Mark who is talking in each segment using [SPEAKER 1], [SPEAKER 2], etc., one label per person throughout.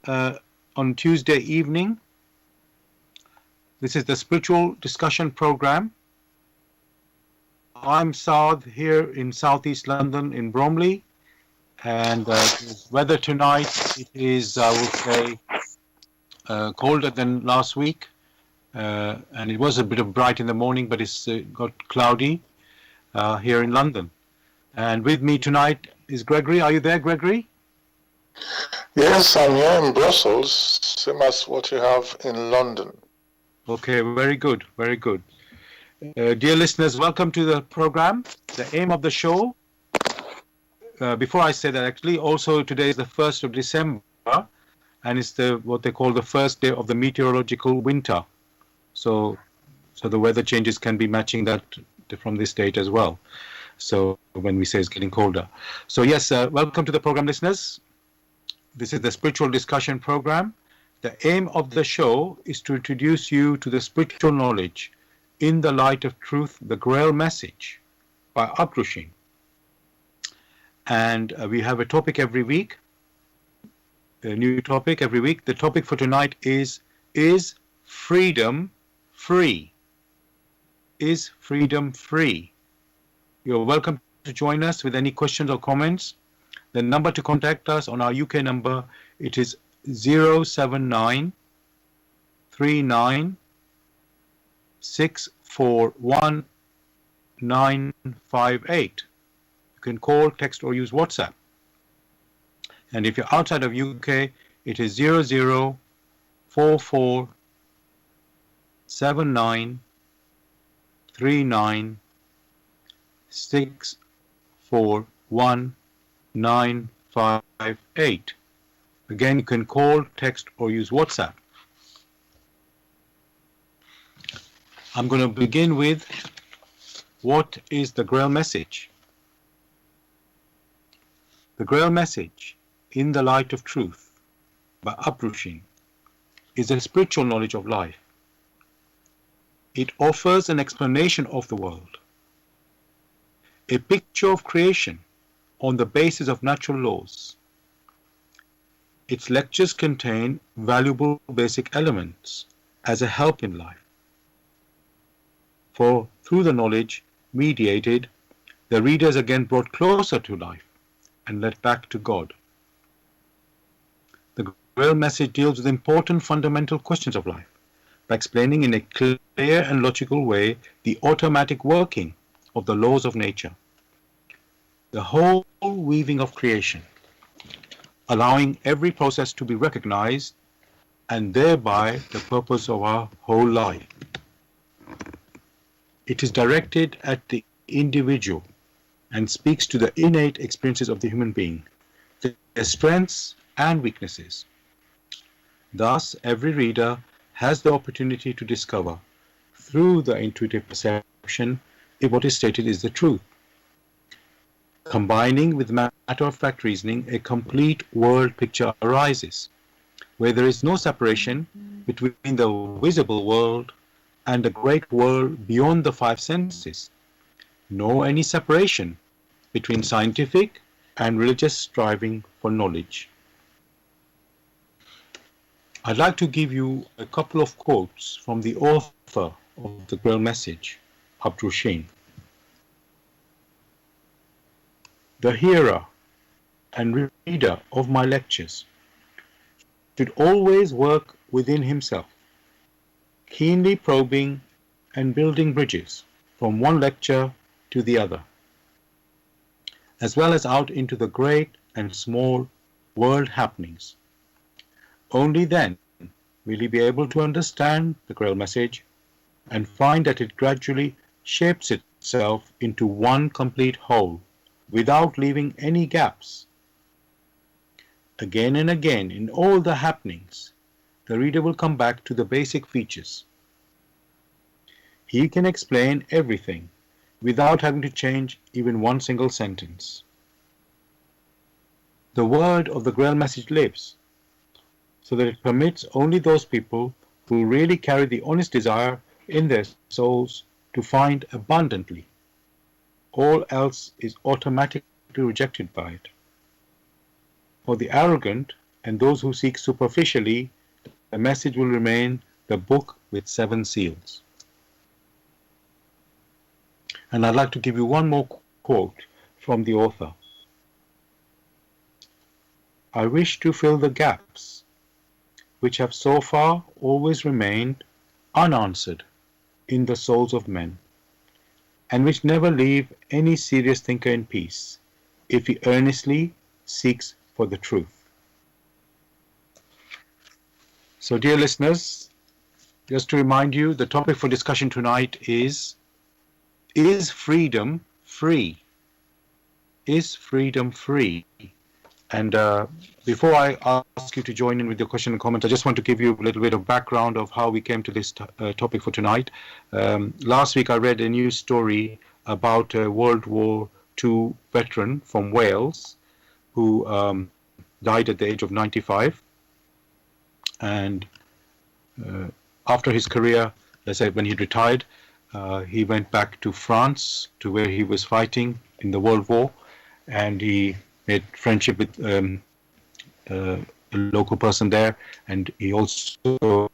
[SPEAKER 1] on Tuesday evening. This is the spiritual discussion program. I'm Saad here in southeast London in Bromley, and the weather tonight, it is, I would say, colder than last week, and it was a bit of bright in the morning, but it's got cloudy here in London. And with me tonight is Gregory. Are you there, Gregory?
[SPEAKER 2] Yes, I'm here in Brussels, same as what you have in London.
[SPEAKER 1] Okay, very good, very good. Dear listeners, welcome to the program. The aim of the show, before I say that actually, also today is the 1st of December, and it's what they call the first day of the meteorological winter. So the weather changes can be matching that from this date as well. So when we say it's getting colder. So yes, welcome to the program, listeners. This is the spiritual discussion program. The aim of the show is to introduce you to the spiritual knowledge in the light of truth, the Grail message by Abdrushing. And we have a topic every week, a new topic every week. The topic for tonight is freedom free? Is freedom free? You're welcome to join us with any questions or comments. The number to contact us on our UK number, it is 079 39 641 958. You can call, text, or use WhatsApp. And if you're outside of UK, it is 0044 79 39 641 958. Again, you can call, text, or use WhatsApp. I'm going to begin with what is the Grail message? The Grail message, in the light of truth, by Abdrushing, is a spiritual knowledge of life. It offers an explanation of the world, a picture of creation on the basis of natural laws. Its lectures contain valuable basic elements as a help in life. For through the knowledge mediated, the reader is again brought closer to life and led back to God. The Grail message deals with important fundamental questions of life by explaining in a clear and logical way the automatic working of the laws of nature, the whole weaving of creation, allowing every process to be recognized, and thereby the purpose of our whole life. It is directed at the individual and speaks to the innate experiences of the human being, their strengths and weaknesses. Thus, every reader has the opportunity to discover, through the intuitive perception, if what is stated is the truth. Combining with matter-of-fact reasoning, a complete world picture arises, where there is no separation between the visible world and the great world beyond the five senses, nor any separation between scientific and religious striving for knowledge. I'd like to give you a couple of quotes from the author of the Grail message, Abdrushing. The hearer and reader of my lectures should always work within himself, keenly probing and building bridges from one lecture to the other, as well as out into the great and small world happenings. Only then will he be able to understand the Grail message and find that it gradually shapes itself into one complete whole, without leaving any gaps. Again and again, in all the happenings, the reader will come back to the basic features. He can explain everything without having to change even one single sentence. The word of the Grail message lives, so that it permits only those people who really carry the honest desire in their souls to find abundantly. All else is automatically rejected by it. For the arrogant and those who seek superficially, the message will remain the book with 7 seals. And I'd like to give you one more quote from the author. I wish to fill the gaps which have so far always remained unanswered in the souls of men, and which never leave any serious thinker in peace, if he earnestly seeks for the truth. So, dear listeners, just to remind you, the topic for discussion tonight is freedom free? Is freedom free? And before I ask you to join in with your question and comment, I just want to give you a little bit of background of how we came to this topic for tonight. Last week I read a news story about a World War II veteran from Wales who died at the age of 95. And after his career, let's say when he retired, he went back to France, to where he was fighting in the World War, and he made friendship with a local person there, and he also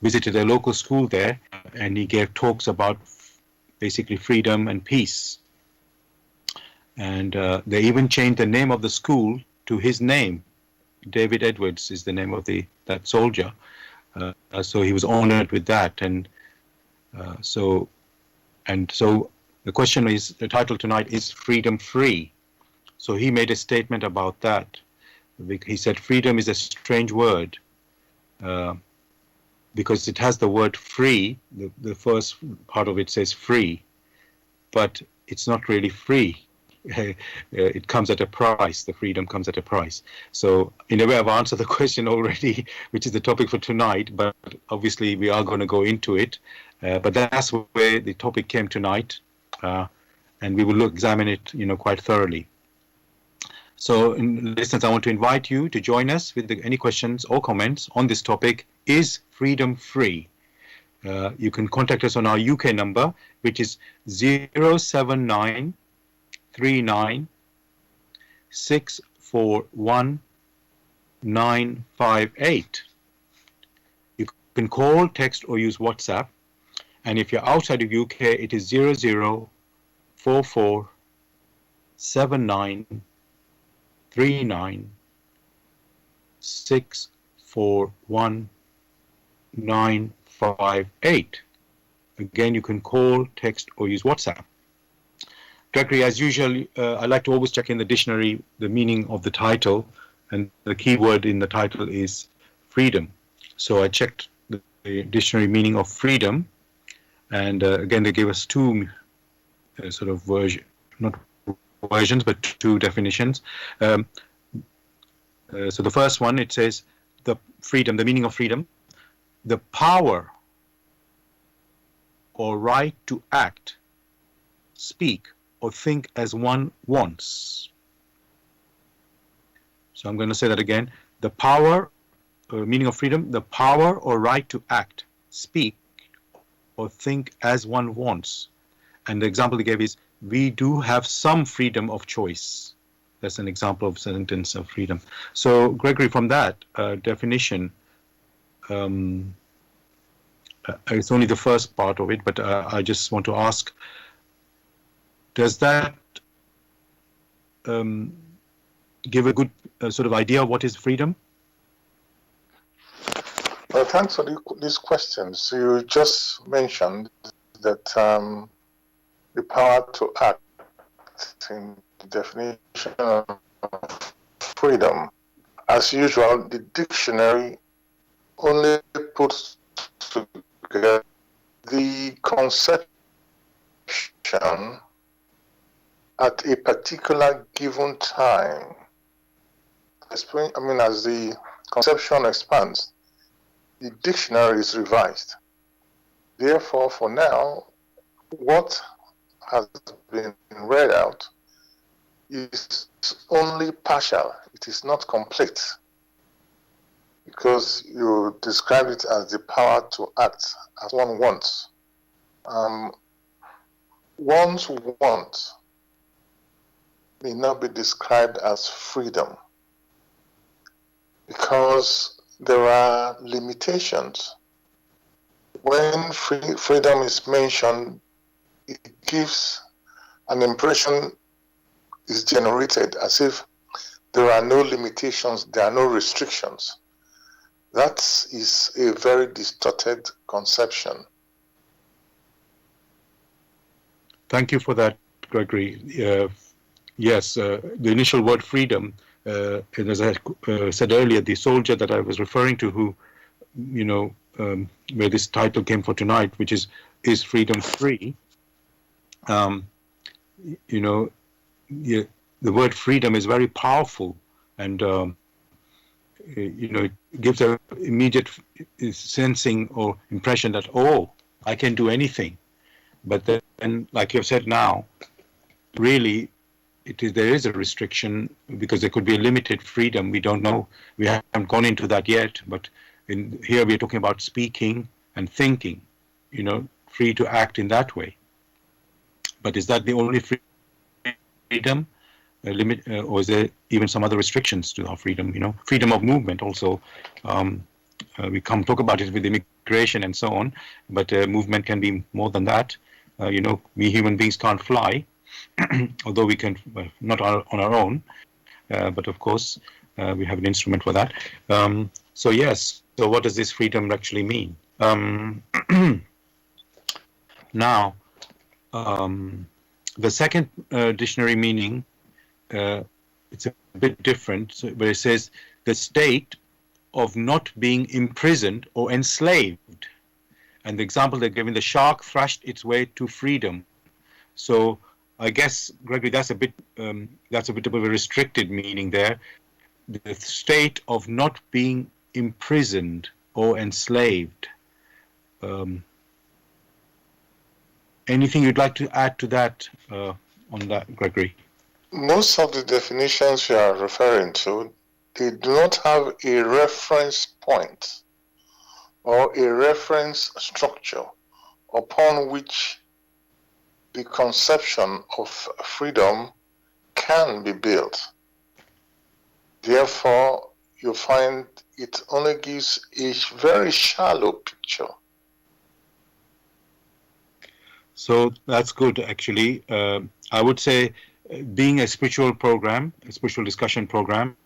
[SPEAKER 1] visited a local school there, and he gave talks about basically freedom and peace. And they even changed the name of the school to his name. David Edwards is the name of that soldier. So he was honored with that, and so the question is, the title tonight is Freedom Free. So he made a statement about that. He said freedom is a strange word because it has the word free. The first part of it says free, but it's not really free. It comes at a price. The freedom comes at a price. So in a way, I've answered the question already, which is the topic for tonight, but obviously we are going to go into it. But that's where the topic came tonight, and we will examine it, quite thoroughly. So, listeners, I want to invite you to join us with any questions or comments on this topic. Is freedom free? You can contact us on our UK number, which is 07939 641 958. You can call, text, or use WhatsApp. And if you're outside of UK, it is 0044 79 39 641 958. Again, you can call, text, or use WhatsApp. Gregory, as usual, I like to always check in the dictionary the meaning of the title, and the key word in the title is freedom. So I checked the dictionary meaning of freedom, and again, they gave us two sort of not versions, but two definitions. So the first one, it says the meaning of freedom, the power or right to act, speak, or think as one wants. So I'm going to say that again. The power, meaning of freedom, the power or right to act, speak, or think as one wants. And the example he gave is, we do have some freedom of choice. That's an example of sentence of freedom. So, Gregory, from that definition, it's only the first part of it, but I just want to ask, does that give a good sort of idea of what is freedom?
[SPEAKER 2] Well, thanks for these questions. You just mentioned that the power to act in the definition of freedom. As usual, the dictionary only puts together the conception at a particular given time. As the conception expands, the dictionary is revised. Therefore, for now, what has been read out is only partial. It is not complete, because you describe it as the power to act as one wants. One's want may not be described as freedom. because there are limitations. When freedom is mentioned, it gives an impression is generated as if there are no limitations, there are no restrictions. That is a very distorted conception.
[SPEAKER 1] Thank you for that, Gregory. Yes, the initial word freedom, and as I said earlier, the soldier that I was referring to who, where this title came for tonight, which is freedom free? The word freedom is very powerful, and it gives an immediate sensing or impression that, oh, I can do anything. But then, like you've said now, really, there is a restriction because there could be a limited freedom. We don't know. We haven't gone into that yet. But here we're talking about speaking and thinking, free to act in that way. But is that the only freedom? Or is there even some other restrictions to our freedom? Freedom of movement also. We come talk about it with immigration and so on, but movement can be more than that. We human beings can't fly, although we can, not on our own, but of course we have an instrument for that. So yes, so what does this freedom actually mean? Now, the second dictionary meaning, it's a bit different, where it says the state of not being imprisoned or enslaved. And the example they're giving, the shark thrashed its way to freedom. So I guess, Gregory, that's a bit of a restricted meaning there. The state of not being imprisoned or enslaved. Anything you'd like to add to that, on that, Gregory?
[SPEAKER 2] Most of the definitions you are referring to, they do not have a reference point or a reference structure upon which the conception of freedom can be built. Therefore, you find it only gives a very shallow picture.
[SPEAKER 1] So that's good, actually. I would say, being a spiritual program, a spiritual discussion program,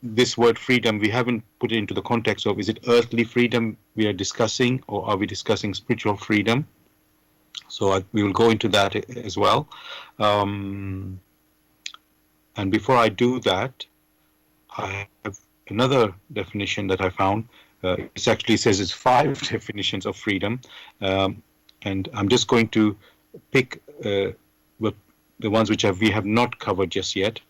[SPEAKER 1] this word freedom, we haven't put it into the context of, is it earthly freedom we are discussing, or are we discussing spiritual freedom? So we will go into that as well. And before I do that, I have another definition that I found. It actually says it's 5 definitions of freedom. And I'm just going to pick the ones which we have not covered just yet.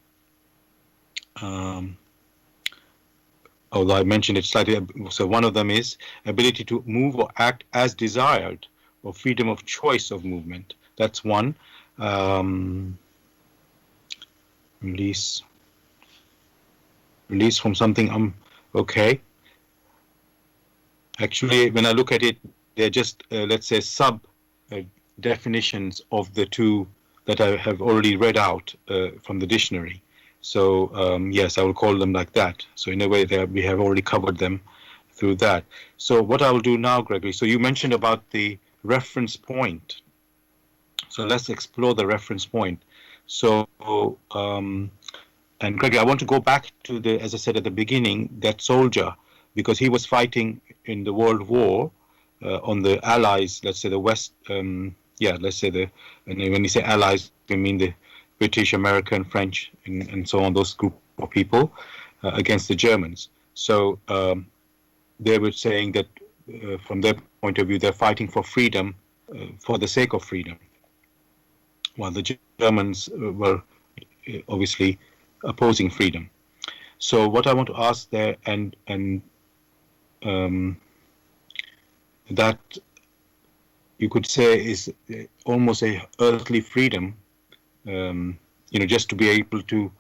[SPEAKER 1] Although I mentioned it slightly, so one of them is ability to move or act as desired, or freedom of choice of movement. That's one. Release from something. Okay. Actually, when I look at it, they're just, let's say, sub definitions of the two that I have already read out from the dictionary. So yes, I will call them like that. So in a way, we have already covered them through that. So what I will do now, Gregory, so you mentioned about the reference point. So let's explore the reference point. So, and Gregory, I want to go back to as I said at the beginning, that soldier, because he was fighting in the World War on the Allies, let's say the West, let's say and when you say Allies, we mean the British, American, French, and so on, those group of people against the Germans. So they were saying that from their point of view, they're fighting for freedom for the sake of freedom, while the Germans were obviously opposing freedom. So what I want to ask there, and that you could say is almost a earthly freedom, just to be able to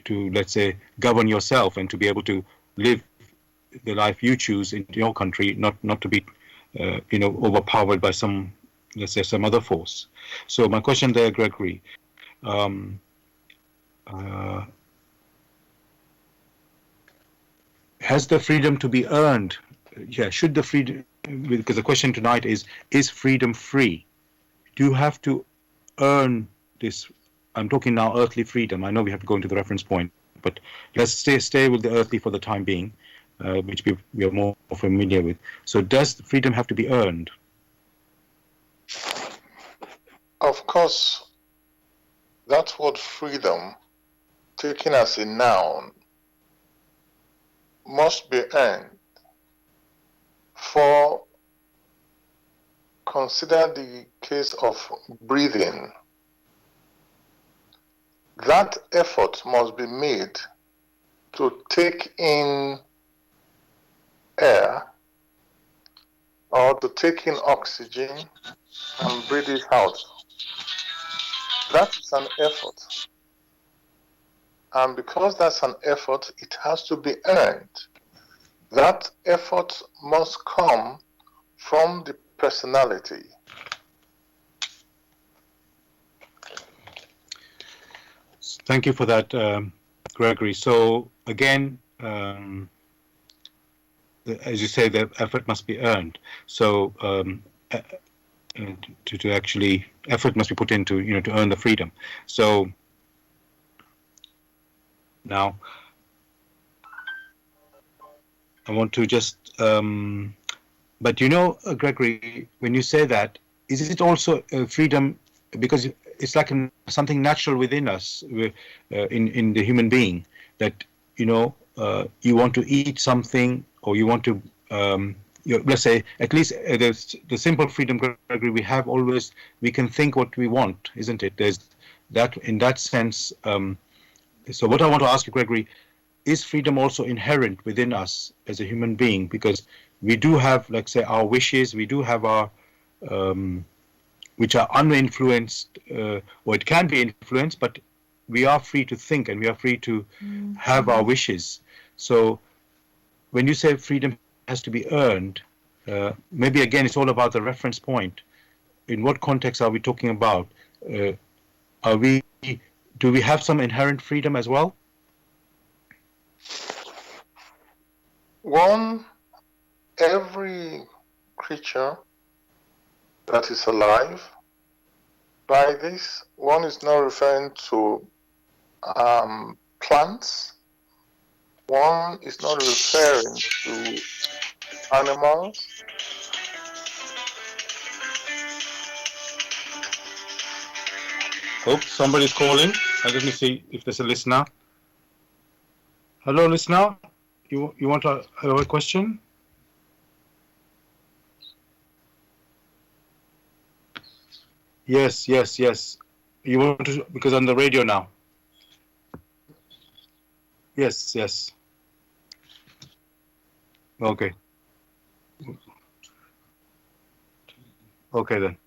[SPEAKER 1] let's say govern yourself and to be able to live the life you choose in your country, not to be overpowered by some, let's say, some other force. So my question there, Gregory, has the freedom to be earned? Yeah, should the freedom, because the question tonight is freedom free? Do you have to earn this? I'm talking now earthly freedom. I know we have to go into the reference point, but let's stay with the earthly for the time being, which we are more familiar with. So does freedom have to be earned?
[SPEAKER 2] Of course, that word freedom, taken as a noun, must be earned. For consider the case of breathing. That effort must be made to take in air or to take in oxygen and breathe it out. That is an effort. And because that's an effort, it has to be earned. That effort must come from the personality.
[SPEAKER 1] Thank you for that, Gregory. So again, as you say, the effort must be earned. So to actually, effort must be put into, to earn the freedom. So now I want to just, but Gregory, when you say that, is it also freedom because it's like something natural within us, in the human being, that you want to eat something, or you want to let's say, at least the simple freedom, Gregory, we can think what we want, isn't it? There's that, in that sense. So what I want to ask you, Gregory, is freedom also inherent within us as a human being? Because we do have, like, say, our wishes, we do have our which are uninfluenced, or it can be influenced, but we are free to think and we are free to have our wishes. So when you say freedom has to be earned, maybe again it's all about the reference point. In what context are we talking about? Do we have some inherent freedom as well?
[SPEAKER 2] Every creature that is alive, by this, one is not referring to plants, one is not referring to animals.
[SPEAKER 1] Oh, somebody's calling. Let me see if there's a listener. Hello, listener. You want to have a question? Yes. You want to, because on the radio now. Yes. Okay then.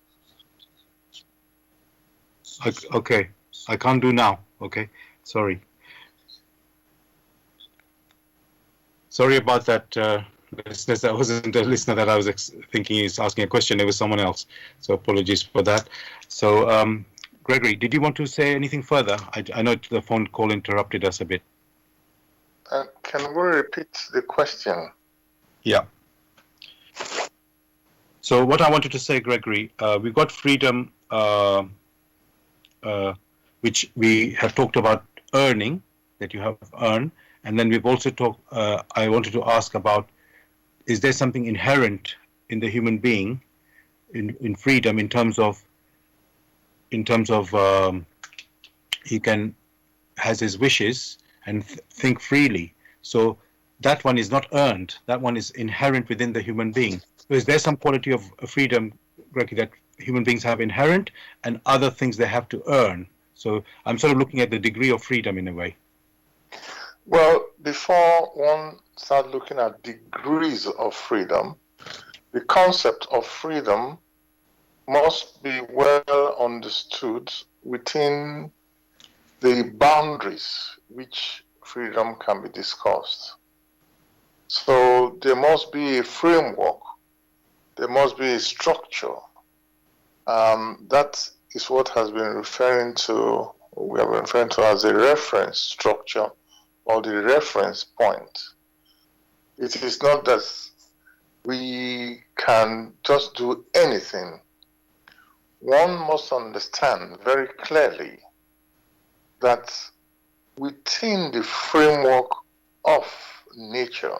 [SPEAKER 1] Okay, I can't do now. Okay, sorry about that, listeners. That wasn't a listener that I was thinking is asking a question. It was someone else, so apologies for that. So Gregory, did you want to say anything further? I know the phone call interrupted us a bit.
[SPEAKER 2] Can we repeat the question?
[SPEAKER 1] Yeah. So what I wanted to say, Gregory, we've got freedom, which we have talked about earning, that you have earned, and then we've also talked. I wanted to ask about: is there something inherent in the human being, in freedom, in terms of he has his wishes and think freely. So that one is not earned. That one is inherent within the human being. So is there some quality of freedom, Gregory, that human beings have inherent, and other things they have to earn? So I'm sort of looking at the degree of freedom in a way.
[SPEAKER 2] Well, before one starts looking at degrees of freedom, the concept of freedom must be well understood within the boundaries which freedom can be discussed. So there must be a framework, there must be a structure. That is what has been we have been referring to as a reference structure or the reference point. It is not that we can just do anything. One must understand very clearly that within the framework of nature,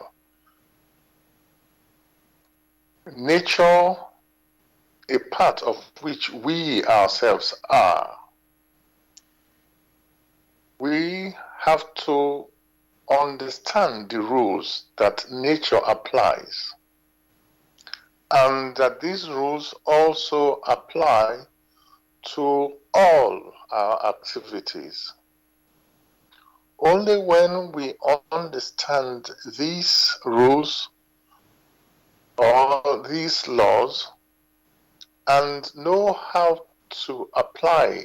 [SPEAKER 2] a part of which we ourselves are, we have to understand the rules that nature applies, and that these rules also apply to all our activities. Only when we understand these rules or these laws and know how to apply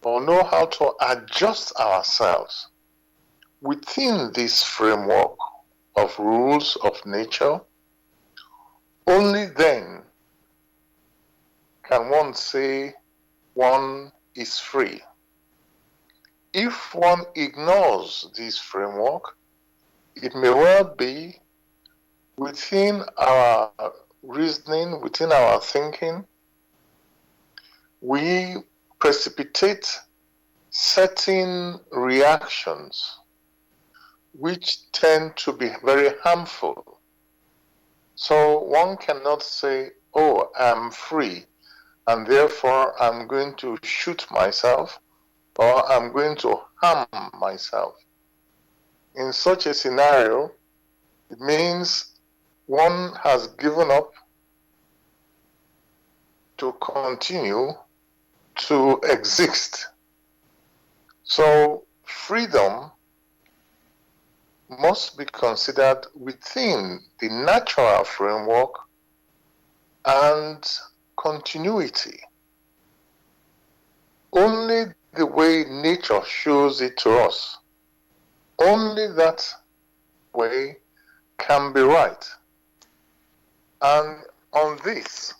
[SPEAKER 2] or know how to adjust ourselves within this framework of rules of nature, only then can one say one is free. If one ignores this framework, it may well be within our reasoning, within our thinking, we precipitate certain reactions which tend to be very harmful. So one cannot say, oh, I'm free, and therefore I'm going to shoot myself, or I'm going to harm myself. In such a scenario, it means one has given up to continue to exist. So freedom must be considered within the natural framework and continuity. Only the way nature shows it to us, only that way can be right. And on this,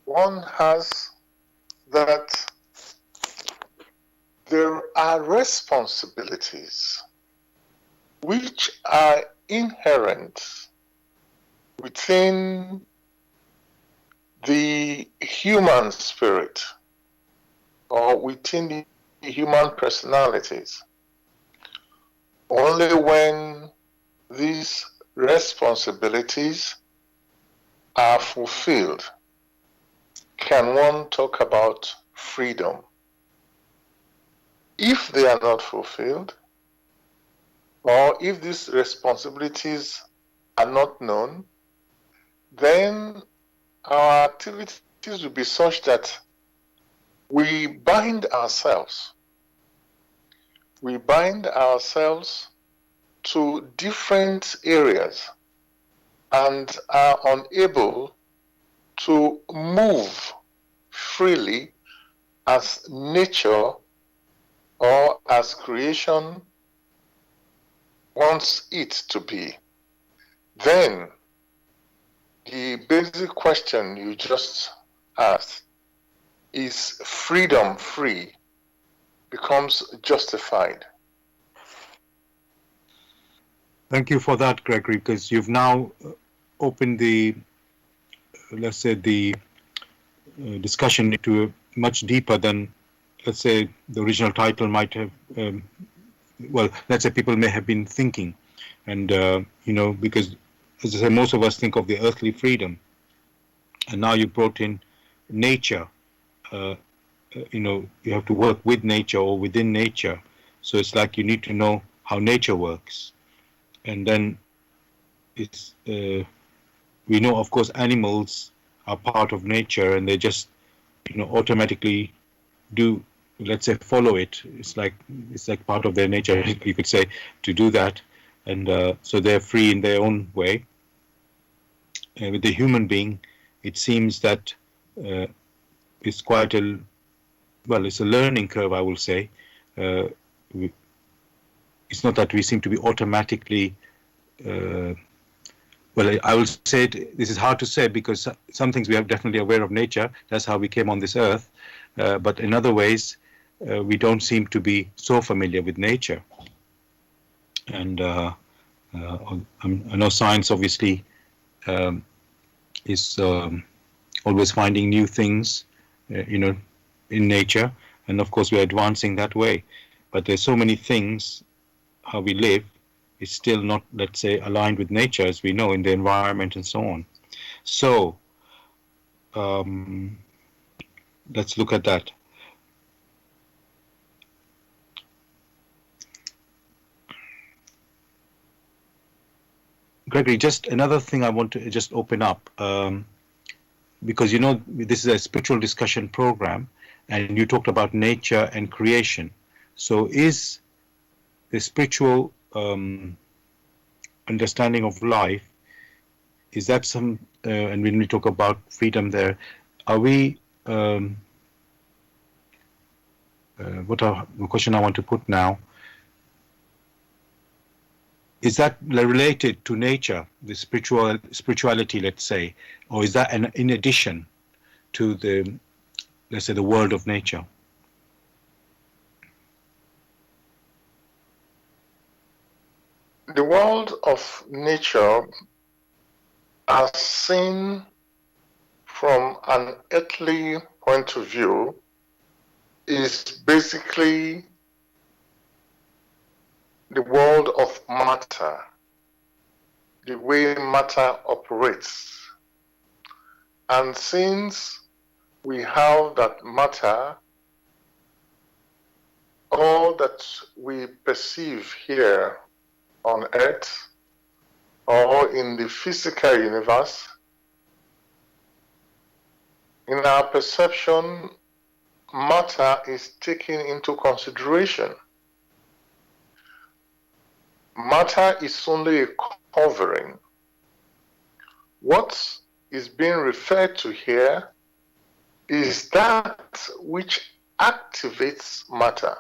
[SPEAKER 2] one has that there are responsibilities which are inherent within the human spirit or within the human personalities. Only when these responsibilities are fulfilled can one talk about freedom. If they are not fulfilled, or if these responsibilities are not known, then our activities will be such that we bind ourselves. We bind ourselves to different areas and are unable to move freely as nature or as creation wants it to be. Then the basic question you just asked, is freedom free, becomes justified.
[SPEAKER 1] Thank you for that, Gregory, because you've now opened the, let's say, the discussion into much deeper than, let's say, the original title might have, well, let's say people may have been thinking. And, because, as I say, most of us think of the earthly freedom. And now you brought in nature. You have to work with nature or within nature. So it's like you need to know how nature works. And then it's, we know, of course, animals are part of nature and they just, automatically do, let's say, follow it. It's like part of their nature, you could say, to do that. And so they're free in their own way. With the human being, it seems that it's quite it's a learning curve, I will say. It's not that we seem to be automatically, I will say this is hard to say because some things we are definitely aware of nature. That's how we came on this earth. But in other ways, we don't seem to be so familiar with nature. And I know science obviously is always finding new things, in nature, and of course we're advancing that way. But there's so many things how we live is still not, let's say, aligned with nature as we know in the environment and so on. So let's look at that. Gregory, just another thing I want to just open up, because this is a spiritual discussion program, and you talked about nature and creation. So is the spiritual understanding of life, is that some, and when we talk about freedom there, are we, the question I want to put now, is that related to nature, the spirituality, let's say, or is that in addition to the, let's say, the world of nature?
[SPEAKER 2] The world of nature, as seen from an earthly point of view, is basically the world of matter, the way matter operates. And since we have that matter, all that we perceive here on earth or in the physical universe, in our perception, matter is taken into consideration. Matter is only a covering. What is being referred to here is that which activates matter.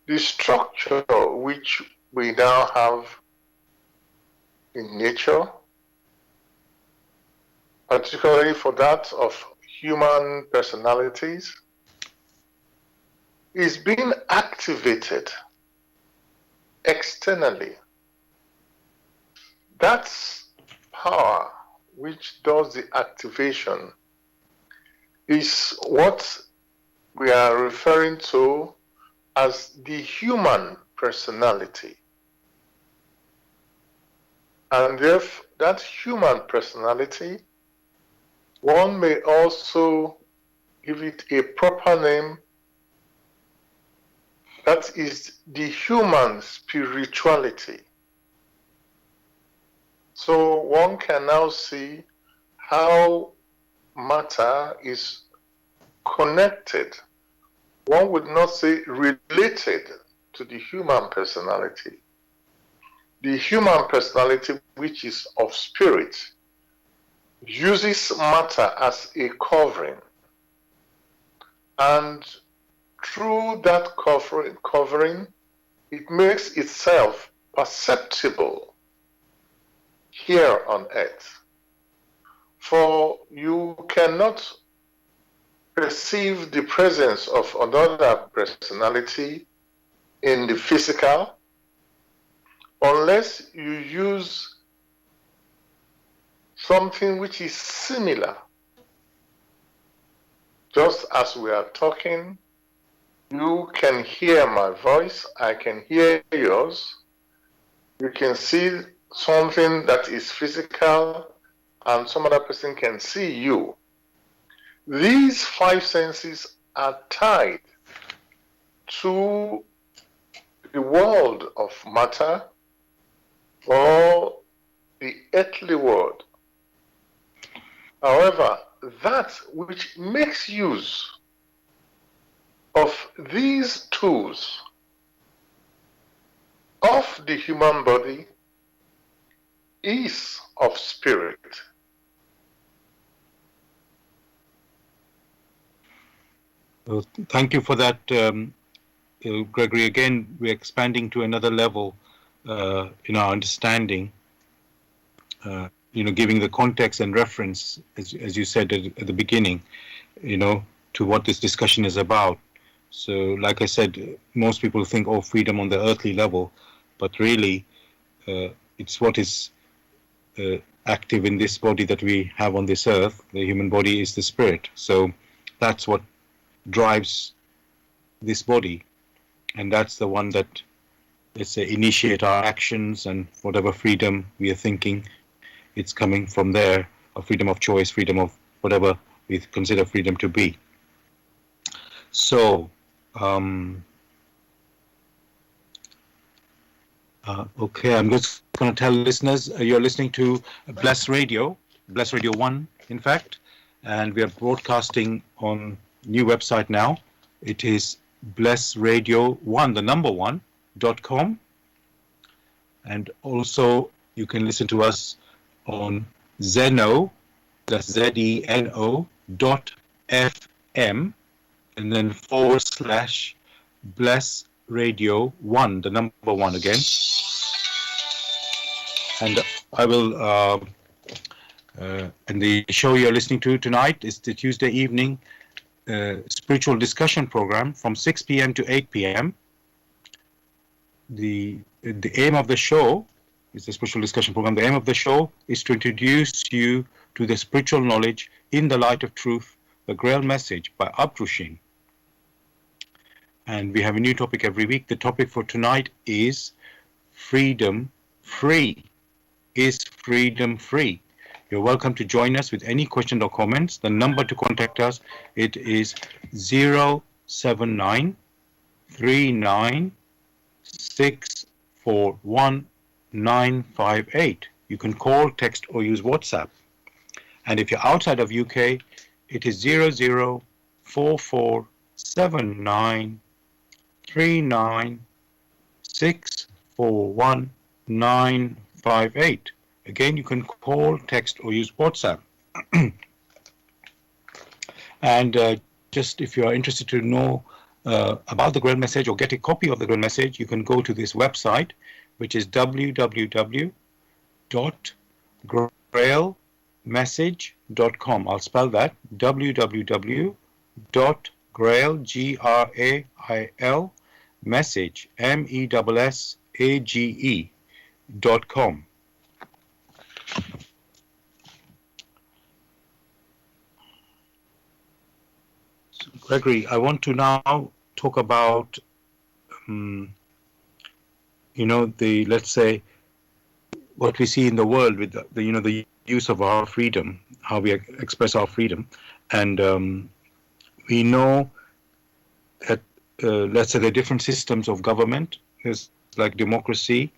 [SPEAKER 2] The structure which we now have in nature, particularly for that of human personalities, is being activated externally. That's power which does the activation is what we are referring to as the human personality. And if that human personality, one may also give it a proper name, that is the human spirituality. So one can now see how matter is connected. One would not say related to the human personality. The human personality, which is of spirit, uses matter as a covering. And through that covering, it makes itself perceptible here on earth. For you cannot perceive the presence of another personality in the physical unless you use something which is similar. Just as we are talking, you can hear my voice, I can hear yours. You can see something that is physical, and some other person can see you. These five senses are tied to the world of matter or the earthly world. However, that which makes use of these tools of the human body is of spirit.
[SPEAKER 1] Well, thank you for that, Gregory. Again, we're expanding to another level in our understanding, giving the context and reference, as you said at the beginning, to what this discussion is about. So, like I said, most people think, freedom on the earthly level, but really, it's what is active in this body that we have on this earth. The human body is the spirit. So that's what drives this body. And that's the one that, let's say, initiate our actions and whatever freedom we are thinking, it's coming from there, a freedom of choice, freedom of whatever we consider freedom to be. So, okay, I'm just going to tell listeners, you're listening to Bless Radio 1, in fact, and we are broadcasting on new website now. It is blessradio1, the number 1.com, and also you can listen to us on Zeno, that's ZENO.FM, and then / Bless Radio 1, the number 1 again. And I will, and the show you're listening to tonight is the Tuesday evening spiritual discussion program from 6 p.m. to 8 p.m. The aim of the show is the spiritual discussion program. The aim of the show is to introduce you to the spiritual knowledge in the light of truth, the Grail message by Abdrusheen. And we have a new topic every week. The topic for tonight is freedom free. Is freedom free? You're welcome to join us with any questions or comments. The number to contact us, it is 079 39 641 958. You can call, text, or use WhatsApp. And if you're outside of UK, it is 004479 39 641 958. Again, you can call, text, or use WhatsApp. And just if you are interested to know about the Grail message or get a copy of the Grail message, you can go to this website, which is www.grailmessage.com. I'll spell that, www.grail, Grail, message, MESSAGE.com. So, Gregory, I want to now talk about, let's say, what we see in the world with the use of our freedom, how we express our freedom, and we know that let's say there are different systems of government. There's like democracy,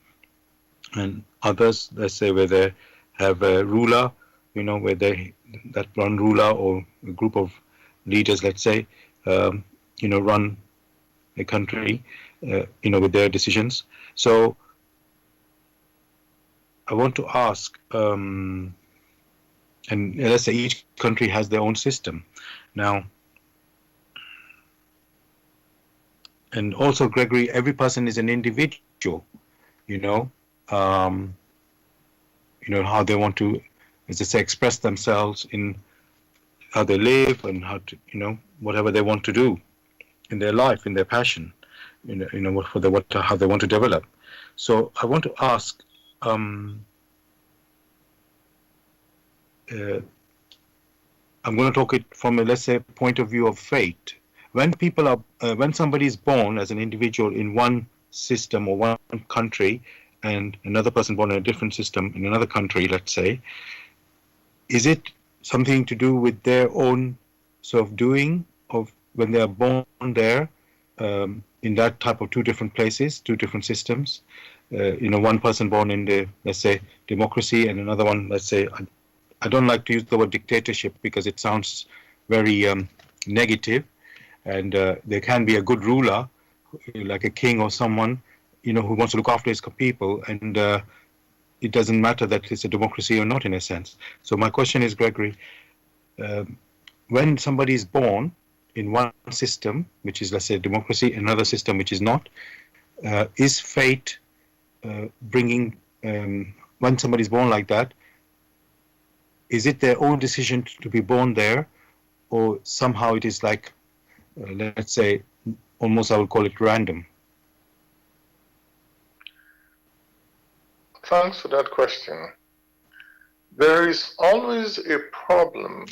[SPEAKER 1] and others, let's say, where they have a ruler, where that one ruler or a group of leaders, let's say, run a country, with their decisions. So I want to ask, and let's say each country has their own system. Now, and also, Gregory, every person is an individual, how they want to, as I say, express themselves in how they live and how to, whatever they want to do in their life, in their passion, how they want to develop. So I want to ask, I'm going to talk it from a, let's say, point of view of fate. When when somebody is born as an individual in one system or one country, and another person born in a different system in another country, let's say, is it something to do with their own sort of doing of when they are born there, in that type of two different places, two different systems? One person born in the, let's say, democracy, and another one, let's say, I don't like to use the word dictatorship because it sounds very negative, and there can be a good ruler, like a king or someone, who wants to look after his people, and it doesn't matter that it's a democracy or not, in a sense. So my question is, Gregory, when somebody is born in one system, which is, let's say, democracy, another system which is not, is fate bringing, when somebody is born like that, is it their own decision to be born there, or somehow it is like, let's say, almost I would call it random?
[SPEAKER 2] Thanks for that question. There is always a problem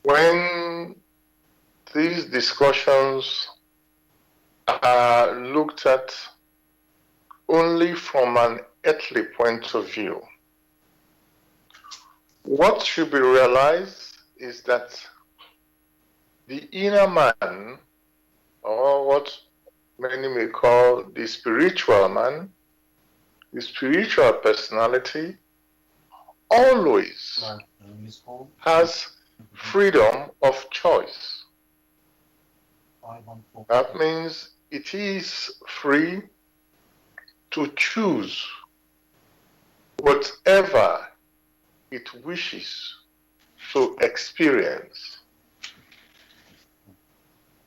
[SPEAKER 2] when these discussions are looked at only from an earthly point of view. What should be realized is that the inner man, or what many may call the spiritual man, the spiritual personality, always has freedom of choice. That means it is free to choose whatever it wishes to experience.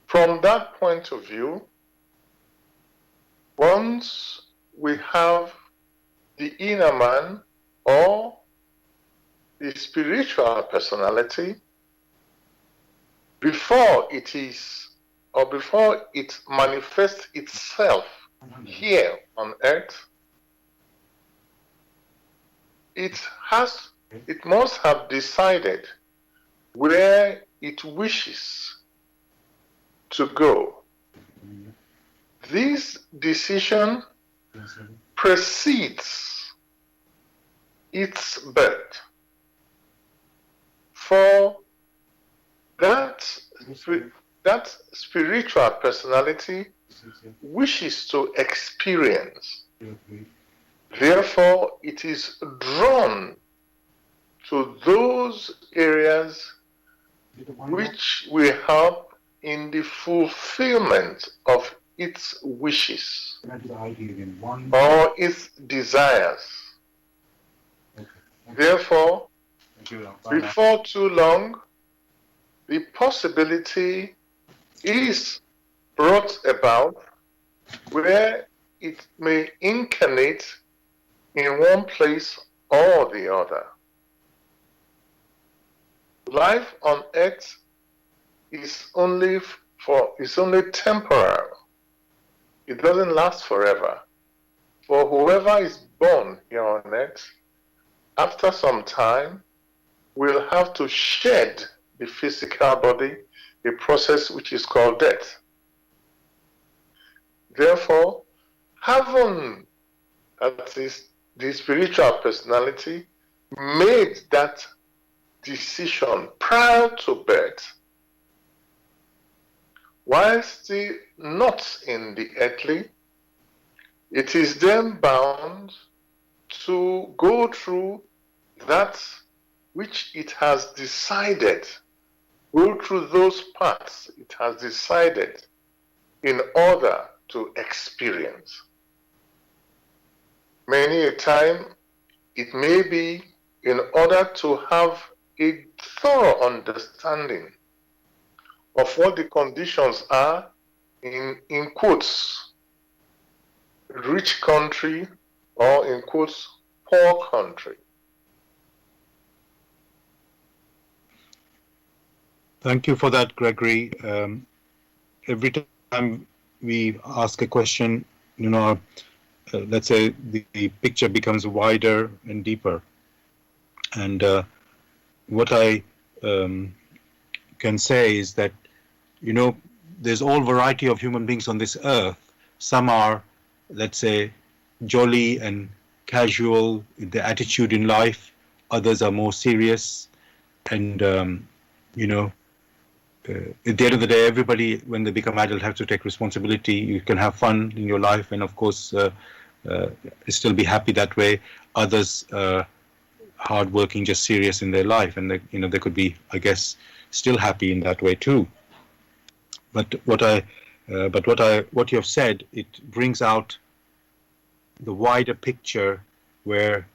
[SPEAKER 2] From that point of view, once we have the inner man or the spiritual personality, before it manifests itself here on earth, it must have decided where it wishes to go. This decision precedes its birth. For that spiritual personality wishes to experience. Therefore, it is drawn to those areas which will help in the fulfillment of its wishes or its desires. Therefore, before too long, the possibility is brought about where it may incarnate in one place or the other. Life on earth is only temporal. It doesn't last forever. For whoever is born here on earth, after some time, will have to shed the physical body, a process which is called death. Therefore, having the spiritual personality made that decision prior to birth, while still not in the earthly, it is then bound to go through that which it has decided, go through those paths it has decided in order to experience. Many a time, it may be in order to have a thorough understanding of what the conditions are in quotes, rich country or in quotes, poor country.
[SPEAKER 1] Thank you for that, Gregory. Every time we ask a question, let's say the picture becomes wider and deeper. And what I can say is that, there's all variety of human beings on this earth. Some are, let's say, jolly and casual in their attitude in life. Others are more serious. And, at the end of the day, everybody, when they become adult, have to take responsibility. You can have fun in your life and, of course, still be happy that way. Others hardworking, just serious in their life, and they could be, I guess, still happy in that way too. But what you have said, it brings out the wider picture where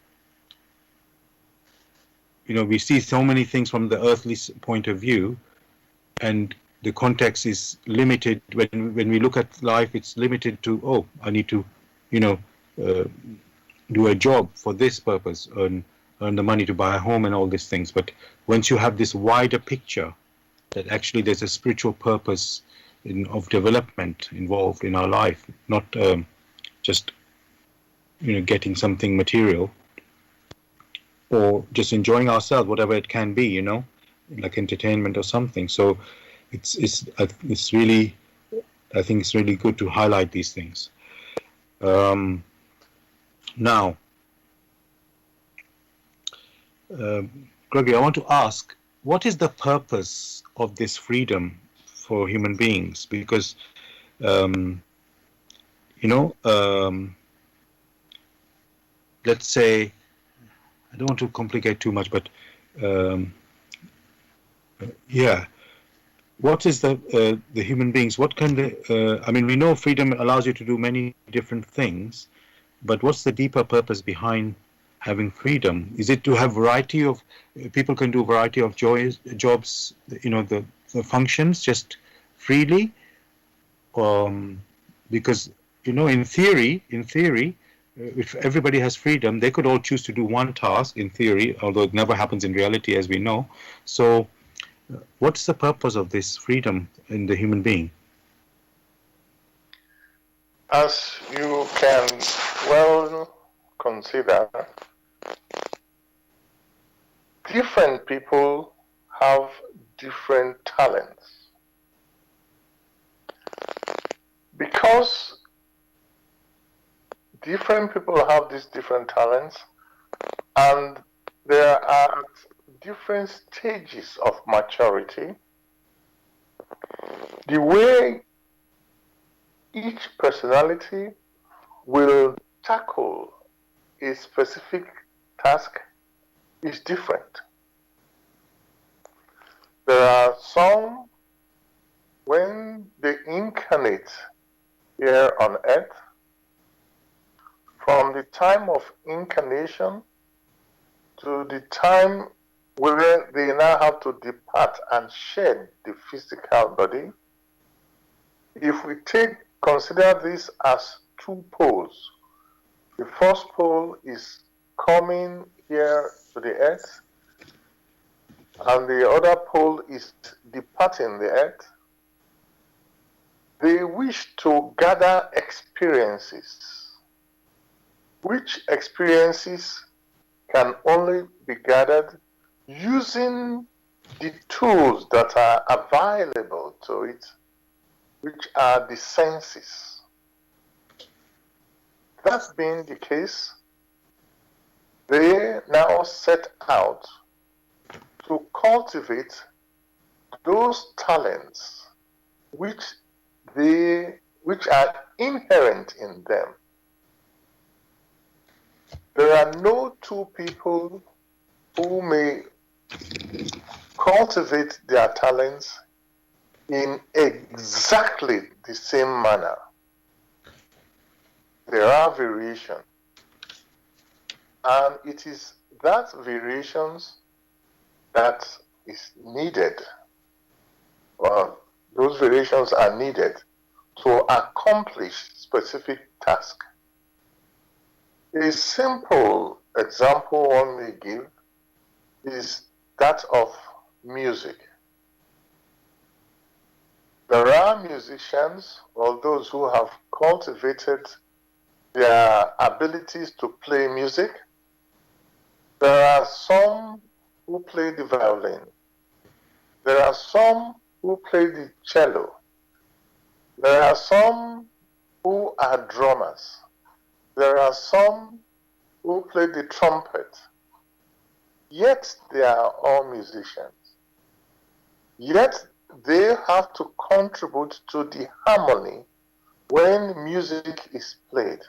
[SPEAKER 1] we see so many things from the earthly point of view, and the context is limited. When we look at life, it's limited to, I need to do a job for this purpose, earn the money to buy a home and all these things. But once you have this wider picture, that actually there's a spiritual purpose of development involved in our life, not just getting something material, or just enjoying ourselves, whatever it can be, like entertainment or something. So it's really, I think it's really good to highlight these things. Now, Gregory, I want to ask, what is the purpose of this freedom for human beings? Because, um, you know, um, let's say, I don't want to complicate too much, but um, yeah, what is the human beings? What kind of, I mean, we know freedom allows you to do many different things, but what's the deeper purpose behind having freedom? Is it to have variety of people can do variety of jobs, the functions just freely? Because in theory, if everybody has freedom, they could all choose to do one task in theory, although it never happens in reality, as we know. So, what's the purpose of this freedom in the human being?
[SPEAKER 2] As you can well consider, different people have different talents. Because different people have these different talents, and there are different stages of maturity, the way each personality will tackle a specific task is different. There are some, when they incarnate here on earth, from the time of incarnation to the time where they now have to depart and shed the physical body, if we consider this as two poles, the first pole is coming here to the earth, and the other pole is departing the earth. They wish to gather experiences, which experiences can only be gathered using the tools that are available to it, which are the senses. That being the case, they now set out to cultivate those talents which are inherent in them. There are no two people who may cultivate their talents in exactly the same manner. There are variations, and it is that variations that is needed, or those variations are needed to accomplish specific tasks. A simple example one may give is that of music. There are musicians, or those who have cultivated their abilities to play music. There are some who play the violin. There are some who play the cello. There are some who are drummers. There are some who play the trumpet. Yet they are all musicians. Yet they have to contribute to the harmony when music is played.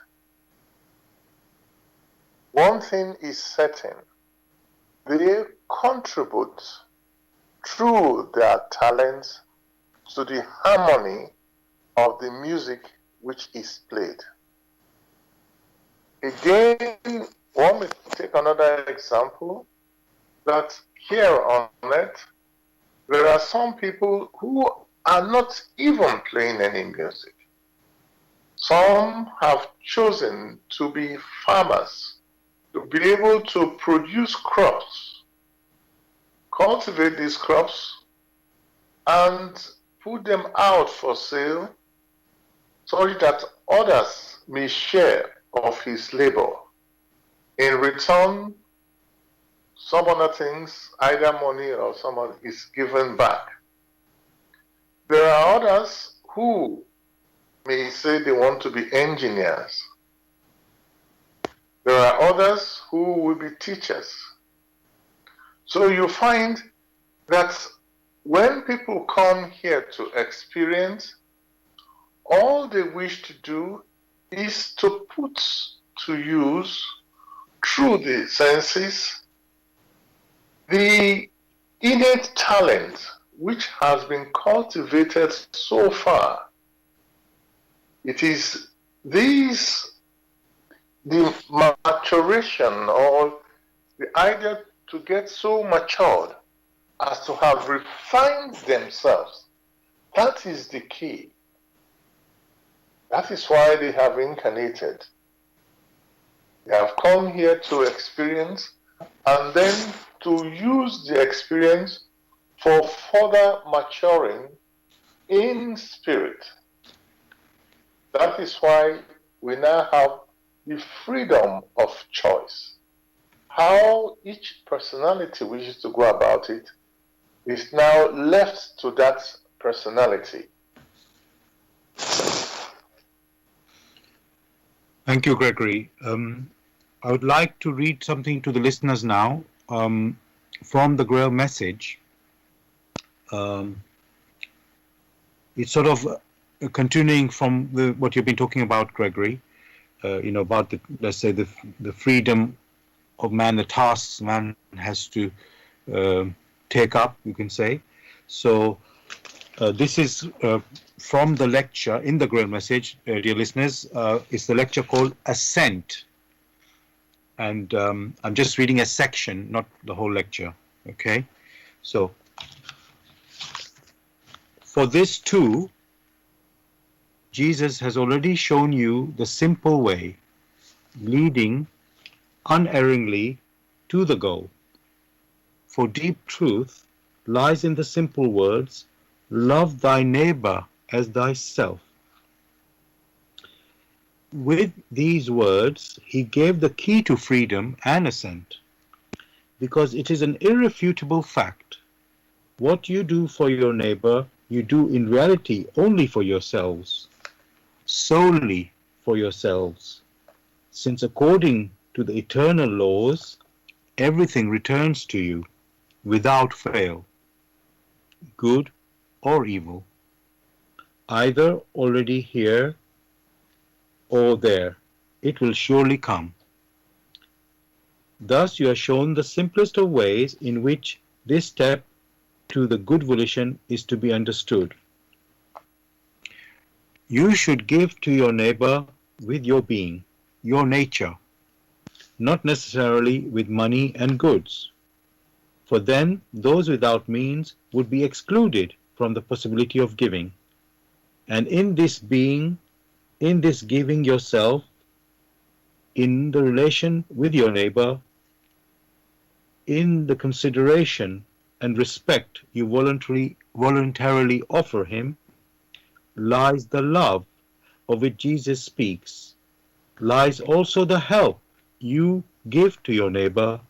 [SPEAKER 2] One thing is certain, they contribute through their talents to the harmony of the music which is played. Again, one may take another example, that here on earth, there are some people who are not even playing any music. Some have chosen to be farmers, to be able to produce crops, cultivate these crops, and put them out for sale so that others may share of his labor. In return, some other things, either money or some other, is given back. There are others who may say they want to be engineers. There are others who will be teachers. So you find that when people come here to experience, all they wish to do is to put to use through the senses the innate talent which has been cultivated so far. It is the maturation or the idea to get so matured as to have refined themselves. That is the key. That is why they have incarnated. They have come here to experience and then to use the experience for further maturing in spirit. That is why we now have the freedom of choice. How each personality wishes to go about it is now left to that personality.
[SPEAKER 1] Thank you, Gregory. I would like to read something to the listeners now from the Grail message. It's sort of continuing from what you've been talking about, Gregory. About let's say the freedom of man, the tasks man has to take up, you can say. So this is from the lecture in the Grail message, dear listeners. It's the lecture called Ascent. And I'm just reading a section, not the whole lecture. Okay? So, for this too, Jesus has already shown you the simple way, leading unerringly to the goal. For deep truth lies in the simple words, love thy neighbor as thyself. With these words, he gave the key to freedom and ascent, because it is an irrefutable fact. What you do for your neighbor, you do in reality only for yourselves, solely for yourselves, since according to the eternal laws, everything returns to you without fail, good or evil, either already here or there. It will surely come. Thus you are shown the simplest of ways in which this step to the good volition is to be understood. You should give to your neighbor with your being, your nature, not necessarily with money and goods, for then those without means would be excluded from the possibility of giving. And in this being, in this giving yourself, in the relation with your neighbor, in the consideration and respect you voluntarily offer him, lies the love of which Jesus speaks, lies also the help you give to your neighbor,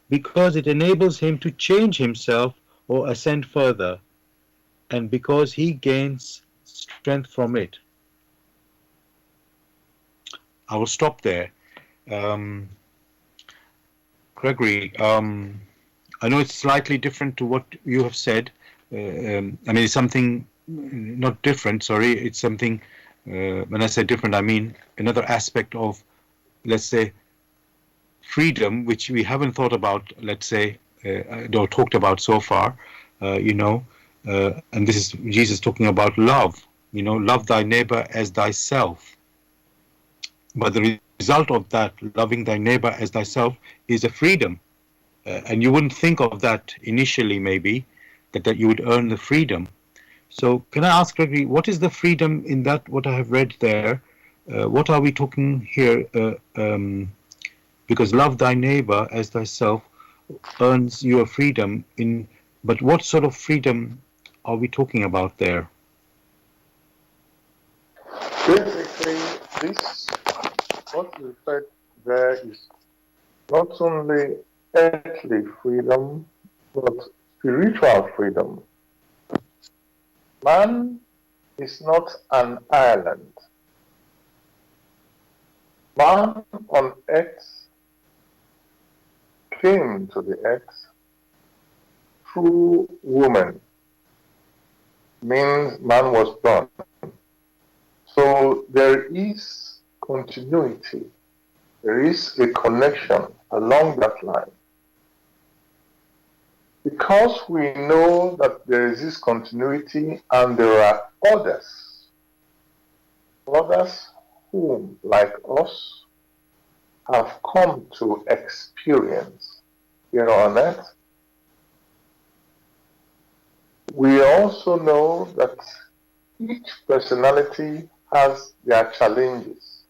[SPEAKER 1] because it enables him to change himself or ascend further, and because he gains strength from it. I will stop there. Gregory, I know it's slightly different to what you have said. It's something not different, sorry. It's something, when I say different, I mean another aspect of, let's say, freedom, which we haven't thought about, let's say, or talked about so far, and this is Jesus talking about love, love thy neighbor as thyself. But the result of that, loving thy neighbor as thyself, is a freedom. And you wouldn't think of that initially, maybe, that you would earn the freedom. So can I ask, Gregory, what is the freedom in that, what I have read there? What are we talking here? Because love thy neighbor as thyself earns you a freedom, but what sort of freedom are we talking about there?
[SPEAKER 2] Basically, this what is referred there is not only earthly freedom, but spiritual freedom. Man is not an island. Man on earth came to the earth through woman, means man was born. So there is continuity, there is a connection along that line. Because we know that there is this continuity and there are others whom, like us, have come to experience here on earth, we also know that each personality has their challenges.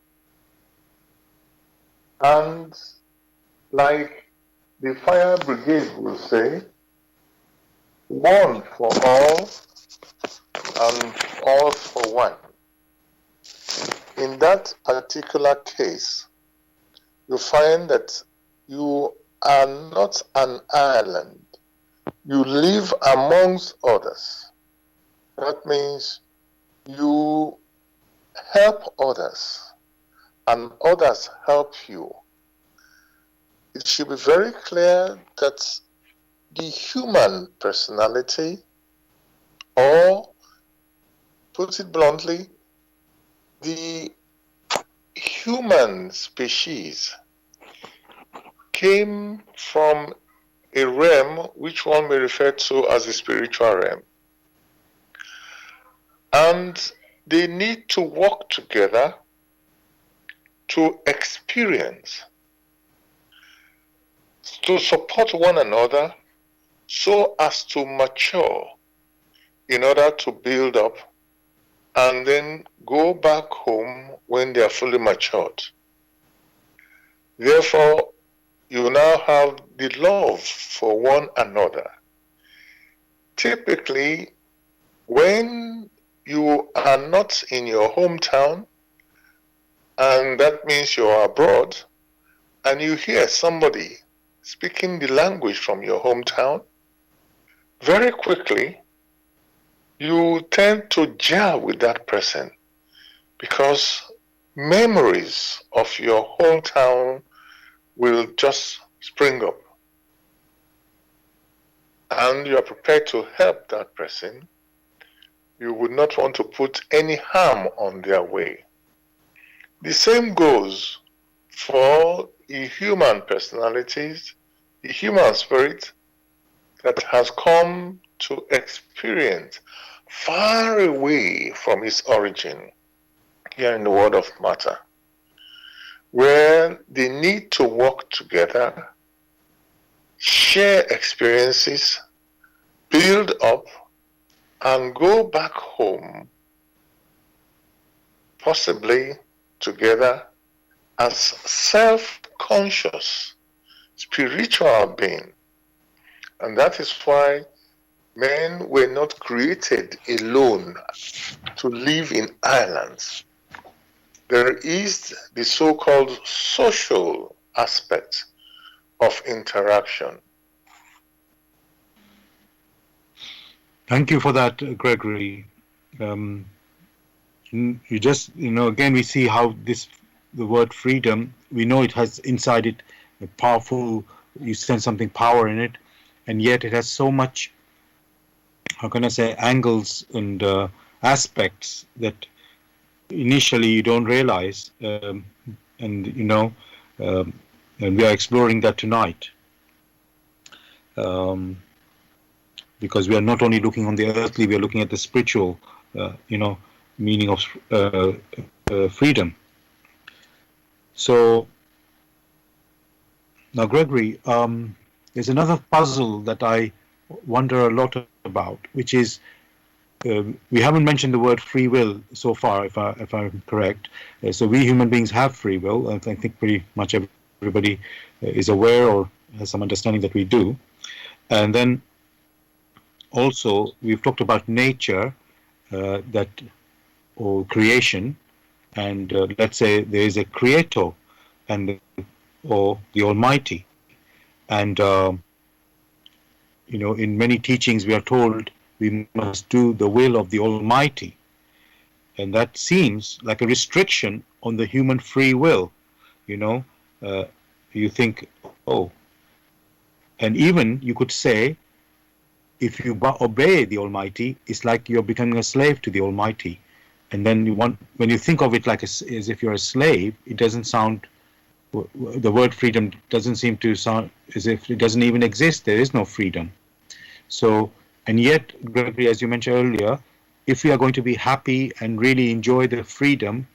[SPEAKER 2] And like the fire brigade will say, one for all and all for one. In that particular case, you find that you are not an island. You live amongst others. That means you help others and others help you. It should be very clear that the human personality, or put it bluntly, the human species came from a realm which one may refer to as a spiritual realm. And they need to work together to experience, to support one another so as to mature in order to build up and then go back home when they are fully matured. Therefore, you now have the love for one another. Typically, when you are not in your hometown, and that means you're abroad, and you hear somebody speaking the language from your hometown, very quickly, you tend to gel with that person because memories of your hometown will just spring up. And you are prepared to help that person. You would not want to put any harm on their way. The same goes for the human personalities, the human spirit that has come to experience far away from its origin here in the world of matter, where they need to work together, share experiences, build up, and go back home, possibly together as self-conscious spiritual beings. And that is why men were not created alone to live in islands. There is the so-called social aspect of interaction.
[SPEAKER 1] Thank you for that, Gregory. You just, again, we see how the word freedom, we know it has inside it a powerful, you sense something power in it, and yet it has so much, how can I say, angles and aspects that initially you don't realize, and we are exploring that tonight, because we are not only looking on the earthly, we are looking at the spiritual, meaning of freedom. So now, Gregory, there's another puzzle that I wonder a lot about, which is we haven't mentioned the word free will so far, if I'm correct. So we human beings have free will. I think pretty much everybody is aware or has some understanding that we do. And then also we've talked about nature, or creation, and let's say there is a creator and or the Almighty, and in many teachings we are told we must do the will of the Almighty, and that seems like a restriction on the human free will. You know, uh, you think, oh, and even you could say, if you obey the Almighty, it's like you're becoming a slave to the Almighty. And then when you think of it like as if you're a slave, it doesn't sound, the word freedom doesn't seem to sound as if it doesn't even exist. There is no freedom. So, and yet, Gregory, as you mentioned earlier, if we are going to be happy and really enjoy the freedom,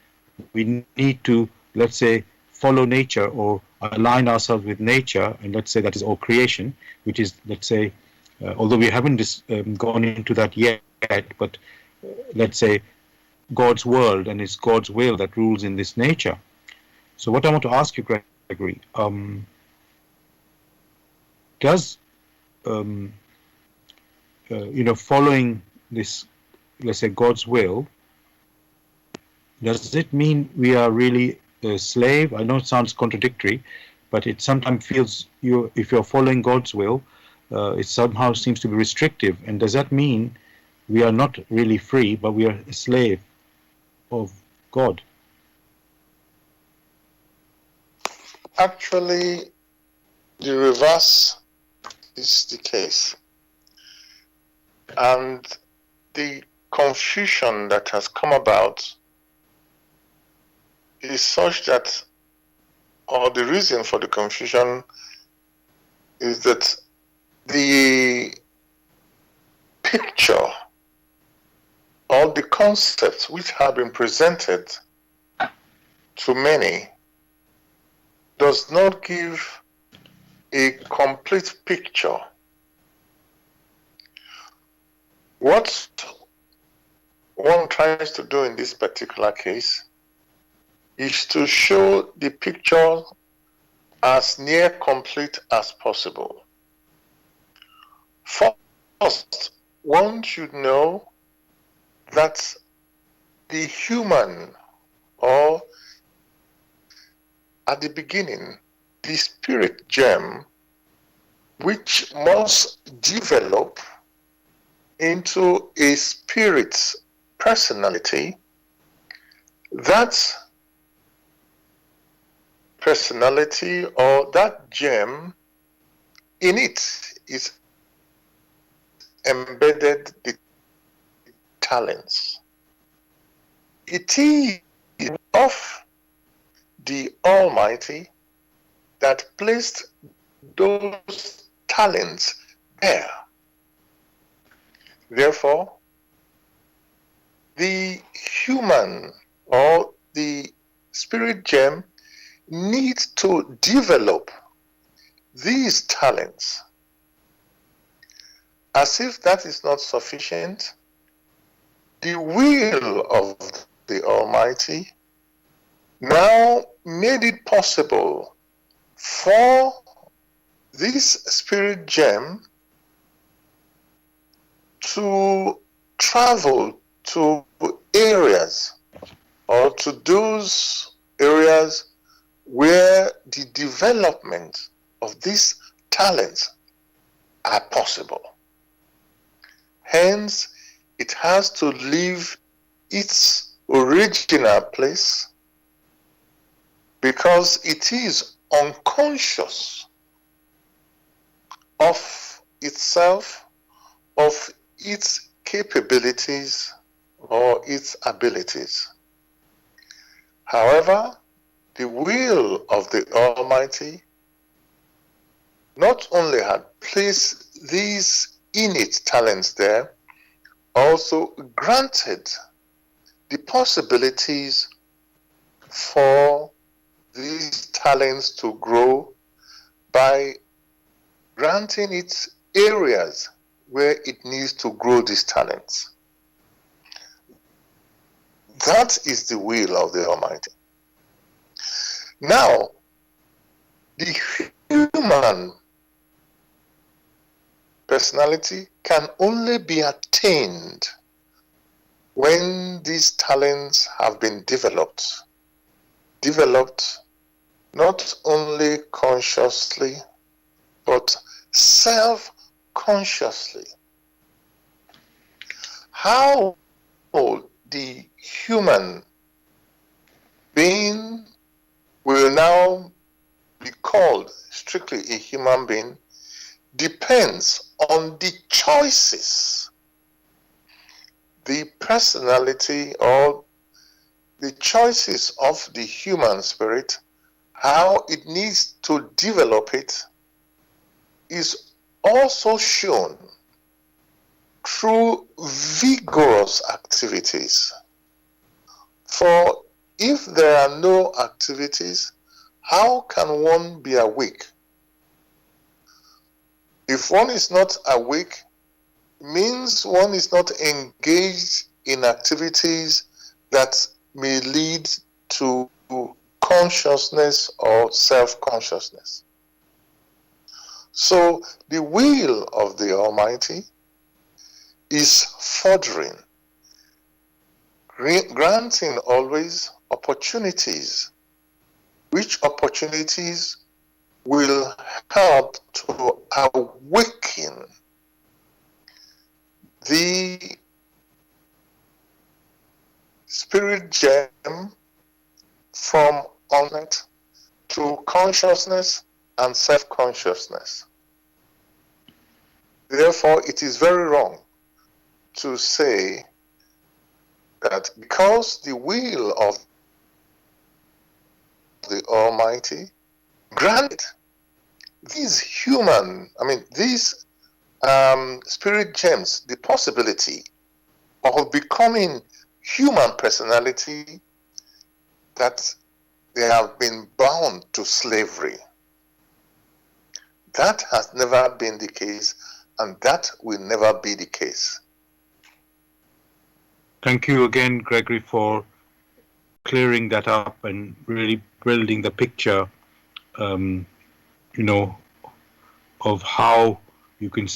[SPEAKER 1] we need to, let's say, follow nature or align ourselves with nature, and let's say that is all creation, which is, let's say, although we haven't gone into that yet, but let's say God's world, and it's God's will that rules in this nature. So what I want to ask you, Gregory, does following this, let's say, God's will, does it mean we are really a slave? I know it sounds contradictory, but it sometimes feels if you're following God's will, it somehow seems to be restrictive. And does that mean we are not really free, but we are a slave of God?
[SPEAKER 2] Actually, the reverse is the case. And the confusion that has come about is such that, or the reason for the confusion is that the picture or the concepts which have been presented to many does not give a complete picture. What one tries to do in this particular case is to show the picture as near complete as possible. First, one should know that the human, or at the beginning, the spirit germ, which must develop into a spirit's personality, that personality or that germ, in it is embedded the talents. It is of the Almighty that placed those talents there. Therefore, the human or the spirit gem needs to develop these talents. As if that is not sufficient, the will of the Almighty now made it possible for this spirit gem to travel to areas, or to those areas where the development of these talents are possible. Hence, it has to leave its original place because it is unconscious of itself, of its capabilities or its abilities. However, the will of the Almighty not only had placed these innate talents there, also granted the possibilities for these talents to grow by granting it areas where it needs to grow these talents. That is the will of the Almighty. Now, the human personality can only be attained when these talents have been developed not only consciously, but self-consciously, how the human being will now be called strictly a human being depends on the choices, the personality, or the choices of the human spirit. How it needs to develop it is also shown through vigorous activities. For if there are no activities, how can one be awake? If one is not awake, it means one is not engaged in activities that may lead to consciousness or self-consciousness. So the will of the Almighty is furthering, granting always opportunities, which opportunities will help to awaken the spirit gem from unconsciousness to consciousness and self-consciousness. Therefore, it is very wrong to say that because the will of the Almighty granted these spirit gems the possibility of becoming human personality, that they have been bound to slavery. That has never been the case, and that will never be the case.
[SPEAKER 1] Thank you again, Gregory, for clearing that up and really building the picture, of how you can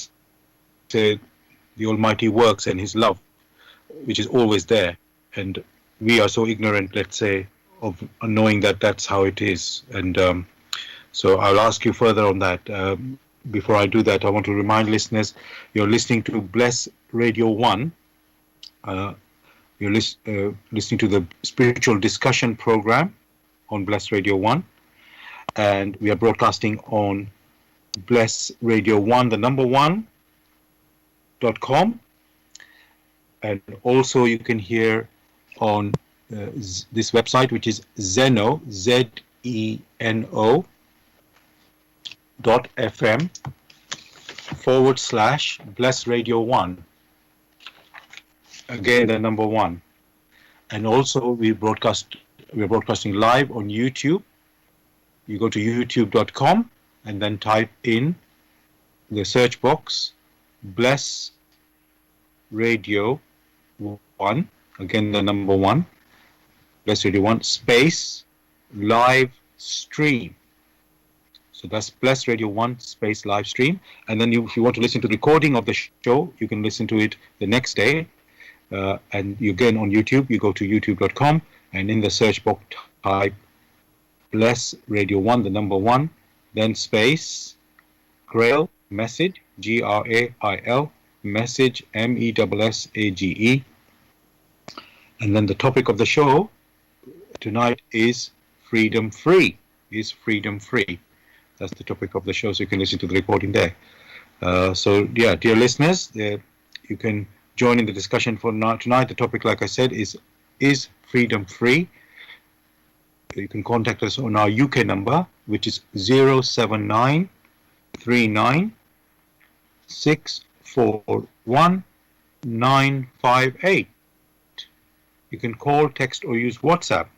[SPEAKER 1] say the Almighty works and His love, which is always there. And we are so ignorant, let's say, of knowing that that's how it is. And so I'll ask you further on that. Before I do that, I want to remind listeners, you're listening to Bless Radio 1. You're listening to the spiritual discussion program on Bless Radio 1. And we are broadcasting on Bless Radio 1, the number 1.com. And also you can hear on this website, which is Zeno, ZENO.FM/Bless Radio 1. Again, the number 1. And also we're broadcasting live on YouTube. You go to youtube.com and then type in the search box Bless Radio 1, again the number 1, Bless Radio 1 space live stream. So that's Bless Radio 1 space live stream. And then if you want to listen to the recording of the show, you can listen to it the next day. And again on YouTube, you go to youtube.com and in the search box type Bless Radio 1, the number 1, then space Grail message, GRAIL message, MESSAGE. And then the topic of the show tonight is freedom free. Is freedom free? That's the topic of the show, so you can listen to the recording there. So yeah, dear listeners, you can join in the discussion for tonight. The topic, like I said, is freedom free. You can contact us on our UK number, which is 07939641958. You can call, text, or use WhatsApp.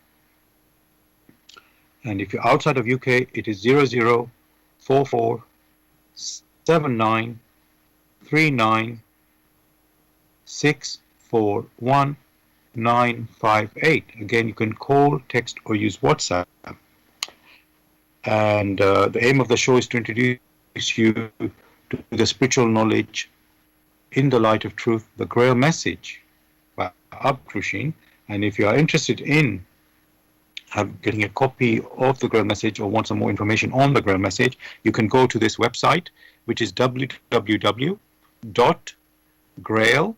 [SPEAKER 1] And if you're outside of UK, it is 00447939641958. Again, you can call, text, or use WhatsApp. And the aim of the show is to introduce you to the spiritual knowledge in the light of truth, the Grail message. Wow. Abdrushin. And if you are interested in getting a copy of the Grail message or want some more information on the Grail message, you can go to this website, which is www.grail, Grail,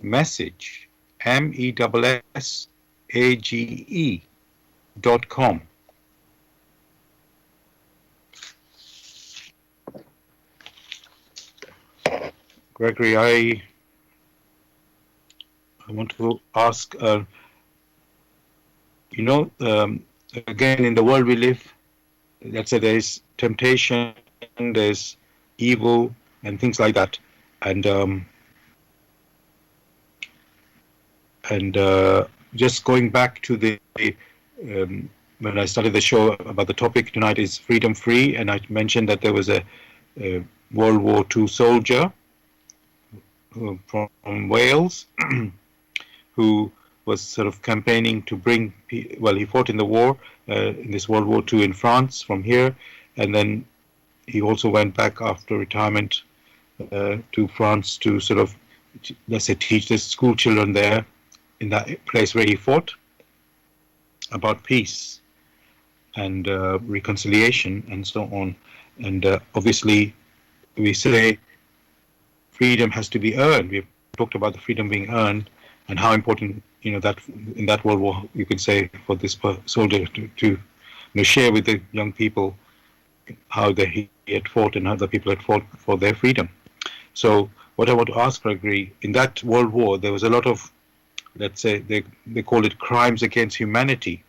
[SPEAKER 1] message, MESSAGE.com. Gregory, I want to ask, again, in the world we live, let's say there is temptation, there's evil, and things like that. And just going back to the when I started the show about the topic tonight is freedom free, and I mentioned that there was a World War II soldier from Wales who was sort of campaigning to bring, well, he fought in the war, in this World War II in France from here, and then he also went back after retirement to France to sort of, let's say, teach the school children there in that place where he fought about peace and reconciliation and so on. And obviously we say freedom has to be earned. We've talked about the freedom being earned and how important, that in that World War, you could say, for this soldier to share with the young people how he had fought and how the people had fought for their freedom. So what I want to ask, Gregory, in that World War, there was a lot of, let's say, they call it crimes against humanity,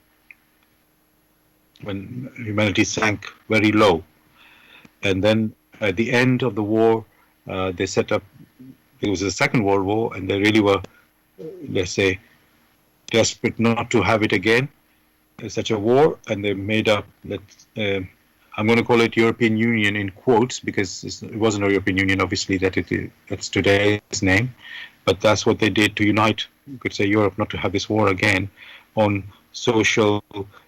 [SPEAKER 1] when humanity sank very low. And then at the end of the war, they set up, it was the Second World War, and they really were, let's say, desperate not to have it again, such a war, and they made up, I'm going to call it European Union in quotes, because it wasn't a European Union, obviously, that's today's name, but that's what they did to unite, you could say, Europe not to have this war again on social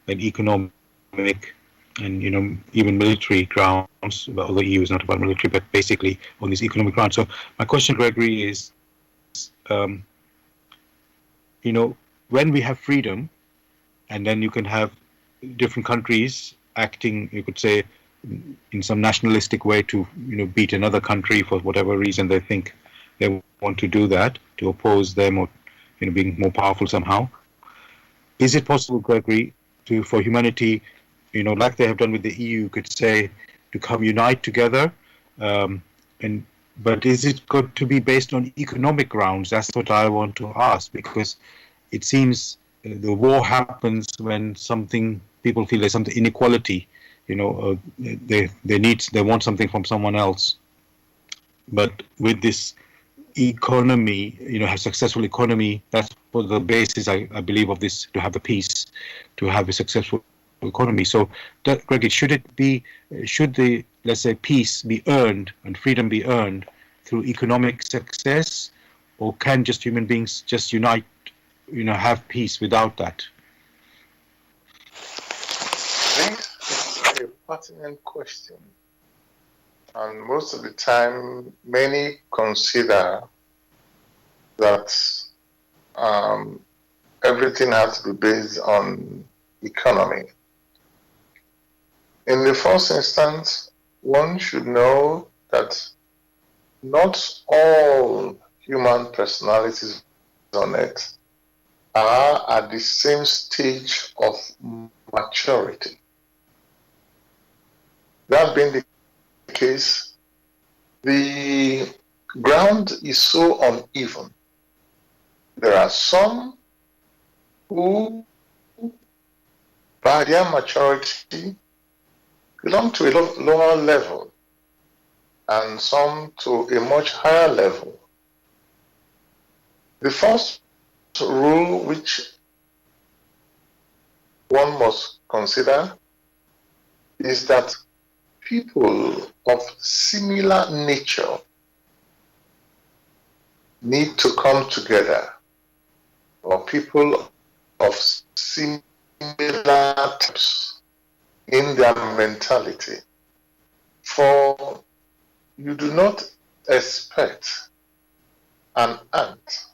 [SPEAKER 1] and economic and even military grounds. Well, the EU is not about military, but basically on these economic grounds. So my question, Gregory, is, when we have freedom, and then you can have different countries acting, you could say, in some nationalistic way to beat another country for whatever reason they think they want to do that, to oppose them or being more powerful somehow. Is it possible, Gregory, for humanity, like they have done with the EU, could say, to come unite together? But is it going to be based on economic grounds? That's what I want to ask, because it seems the war happens when people feel there's something inequality. They want something from someone else. But with this economy, have successful economy, that's for the basis, I believe, of this, to have the peace, to have a successful economy. So, Gregory, should the, let's say, peace be earned and freedom be earned through economic success, or can just human beings just unite, have peace without that?
[SPEAKER 2] This is a pertinent question. And most of the time, many consider that everything has to be based on economy. In the first instance, one should know that not all human personalities on earth are at the same stage of maturity. That being the case, the ground is so uneven. There are some who, by their maturity, belong to a lower level, and some to a much higher level. The first rule which one must consider is that people of similar nature need to come together, or people of similar types in their mentality. For you do not expect an ant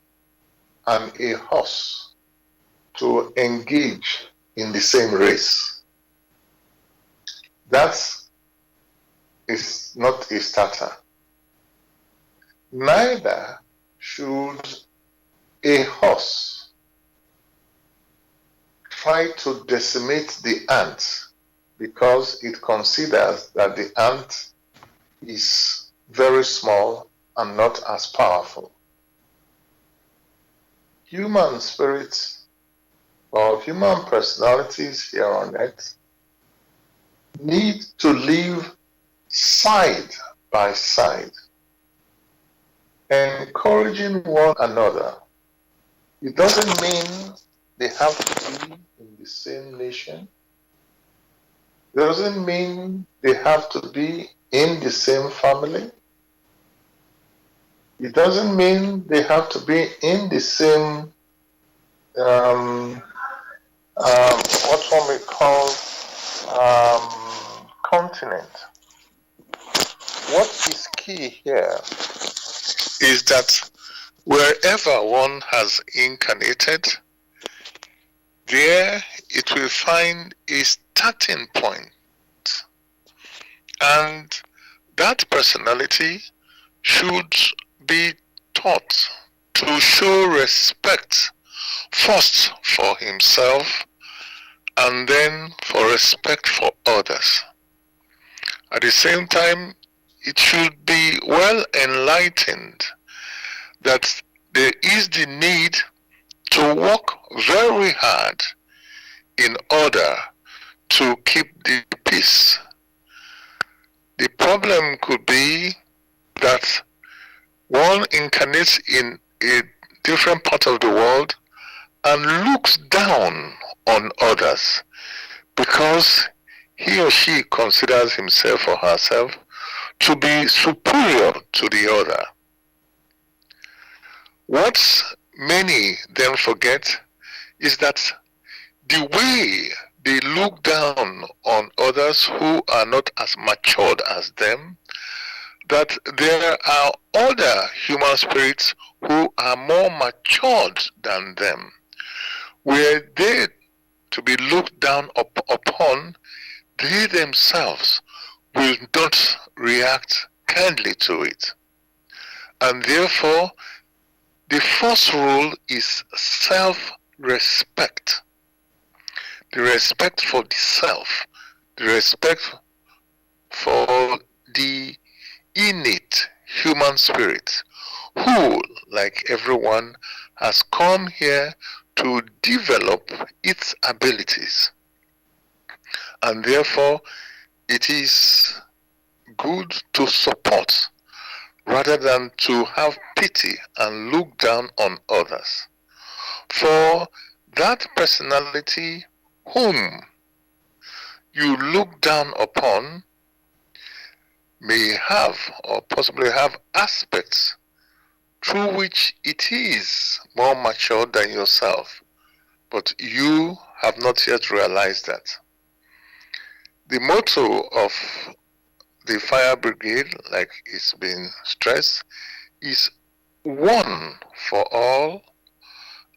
[SPEAKER 2] and a horse to engage in the same race. That is not a starter. Neither should a horse try to decimate the ant because it considers that the ant is very small and not as powerful. Human spirits or human personalities here on earth need to live side by side, encouraging one another. It doesn't mean they have to be in the same nation. It doesn't mean they have to be in the same family. It doesn't mean they have to be in the same what one may call continent. What is key here is that wherever one has incarnated, there it will find a starting point. And that personality should be taught to show respect first for himself and then for respect for others. At the same time, it should be well enlightened that there is the need to work very hard in order to keep the peace. The problem could be that one incarnates in a different part of the world and looks down on others because he or she considers himself or herself to be superior to the other. What many then forget is that the way they look down on others who are not as matured as them, that there are other human spirits who are more matured than them. Were they to be looked down upon, they themselves will not react kindly to it. And therefore, the first rule is self-respect. The respect for the self, the respect for the innate human spirit, who, like everyone, has come here to develop its abilities. And therefore, it is good to support rather than to have pity and look down on others. For that personality whom you look down upon may have or possibly have aspects through which it is more mature than yourself, but you have not yet realized that. The motto of the fire brigade, like it's been stressed, is one for all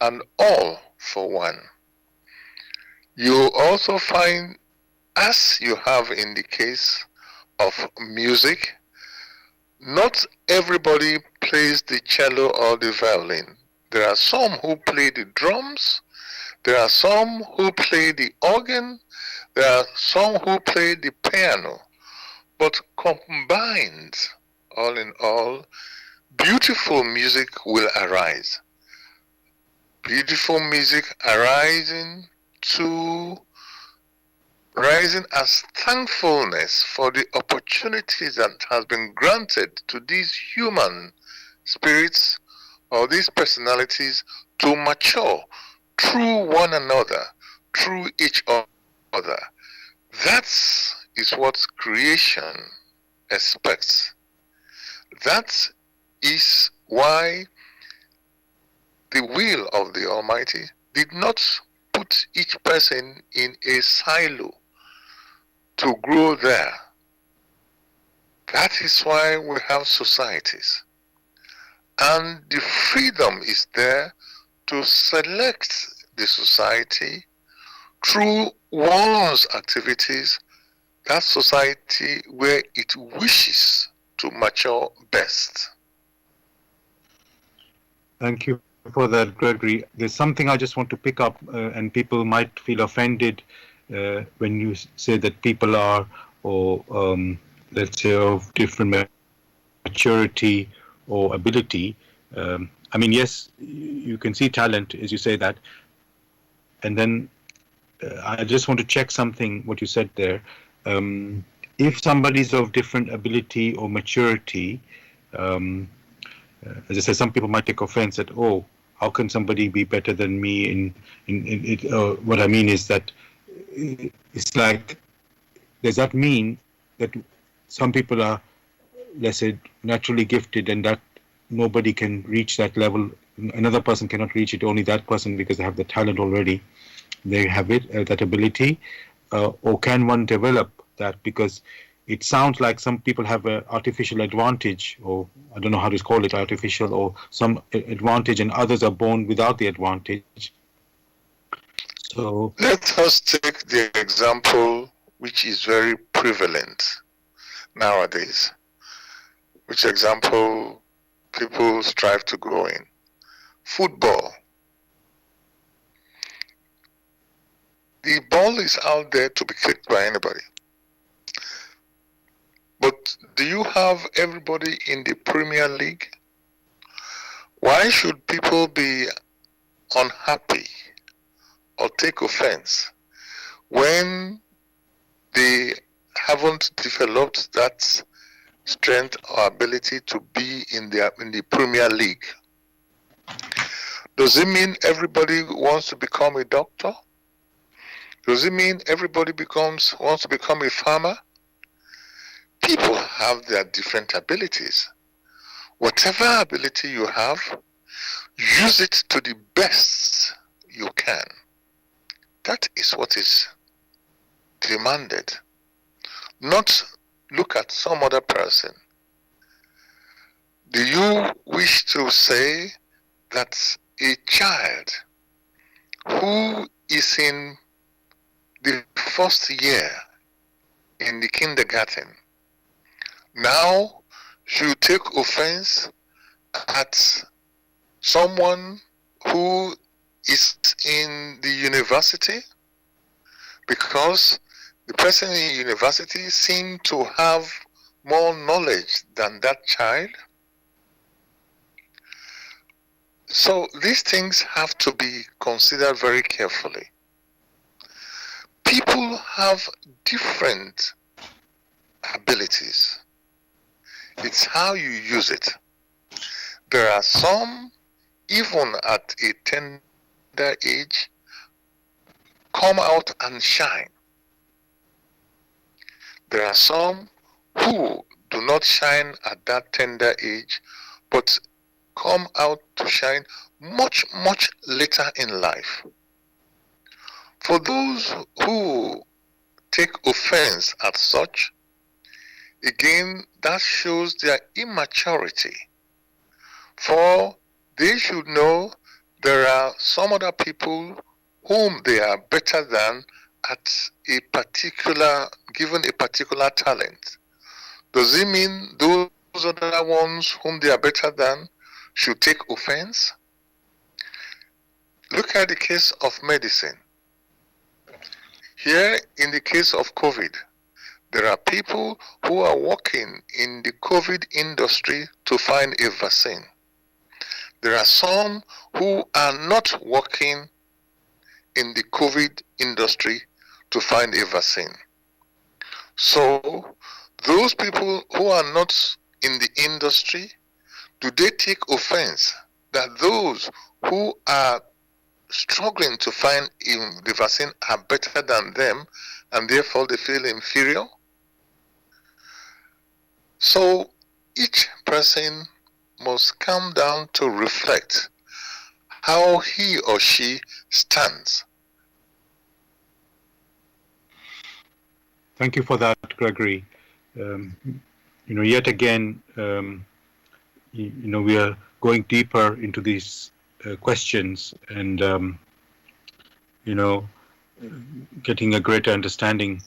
[SPEAKER 2] and all for one. You also find, as you have in the case of music, not everybody plays the cello or the violin. There are some who play the drums, there are some who play the organ, there are some who play the piano. But combined, all in all, beautiful music will arise. Beautiful music rising as thankfulness for the opportunities that has been granted to these human spirits or these personalities to mature through one another, through each other. That is what creation expects. That is why the will of the Almighty did not put each person in a silo to grow there. That is why we have societies. and the freedom is there to select the society through one's activities, that society where it wishes to mature best.
[SPEAKER 1] Thank you for that, Gregory. There's something I just want to pick up, and people might feel offended when you say that people are, or let's say, of different maturity or ability. I mean, yes, you can see talent, as you say that, and then I just want to check something what you said there. If somebody's of different ability or maturity, um, as I said, some people might take offense that, oh, how can somebody be better than me? In it, what I mean is that it's like, does that mean that some people are, let's say, naturally gifted and that nobody can reach that level? Another person cannot reach it, only that person, because they have the talent already. They have it, that ability. Or can one develop that? Because it sounds like some people have an artificial advantage, or I don't know how to call it, artificial or some advantage, and others are born without the advantage. So
[SPEAKER 2] let us take the example which is very prevalent nowadays, which example people strive to grow in. Football. The ball is out there to be kicked by anybody. But do you have everybody in the Premier League? Why should people be unhappy or take offense when they haven't developed that strength or ability to be in the Premier League? Does it mean everybody wants to become a doctor? Does it mean everybody wants to become a farmer? People have their different abilities. Whatever ability you have, use it to the best you can. That is what is demanded. Not look at some other person. Do you wish to say that a child who is in the first year in the kindergarten now should take offense at someone who is in the university because the person in university seems to have more knowledge than that child? So these things have to be considered very carefully. People have different abilities. It's how you use it. There are some, even at a tender age, come out and shine. There are some who do not shine at that tender age, but come out to shine much, much later in life. For those who take offense at such, again, that shows their immaturity. For they should know there are some other people whom they are better than at given a particular talent. Does it mean those other ones whom they are better than should take offense? Look at the case of medicine. Here, in the case of COVID, there are people who are working in the COVID industry to find a vaccine. There are some who are not working in the COVID industry to find a vaccine. So, those people who are not in the industry, do they take offense that those who are struggling to find the vaccine are better than them and therefore they feel inferior? So each person must come down to reflect how he or she stands.
[SPEAKER 1] thank you for that, Gregory. Yet again, we are going deeper into these questions and getting a greater understanding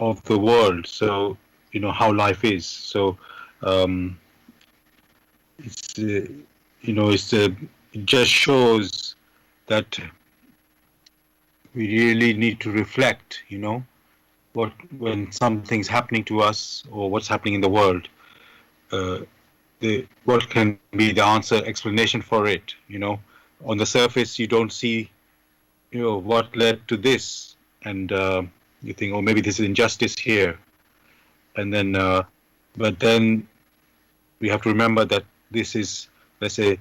[SPEAKER 1] of the world. So how life is. So it's it just shows that we really need to reflect. What when something's happening to us or what's happening in the world. What can be the answer explanation for it? On the surface you don't see what led to this, and you think, oh, maybe this is injustice here, and then but then we have to remember that this is, let's say,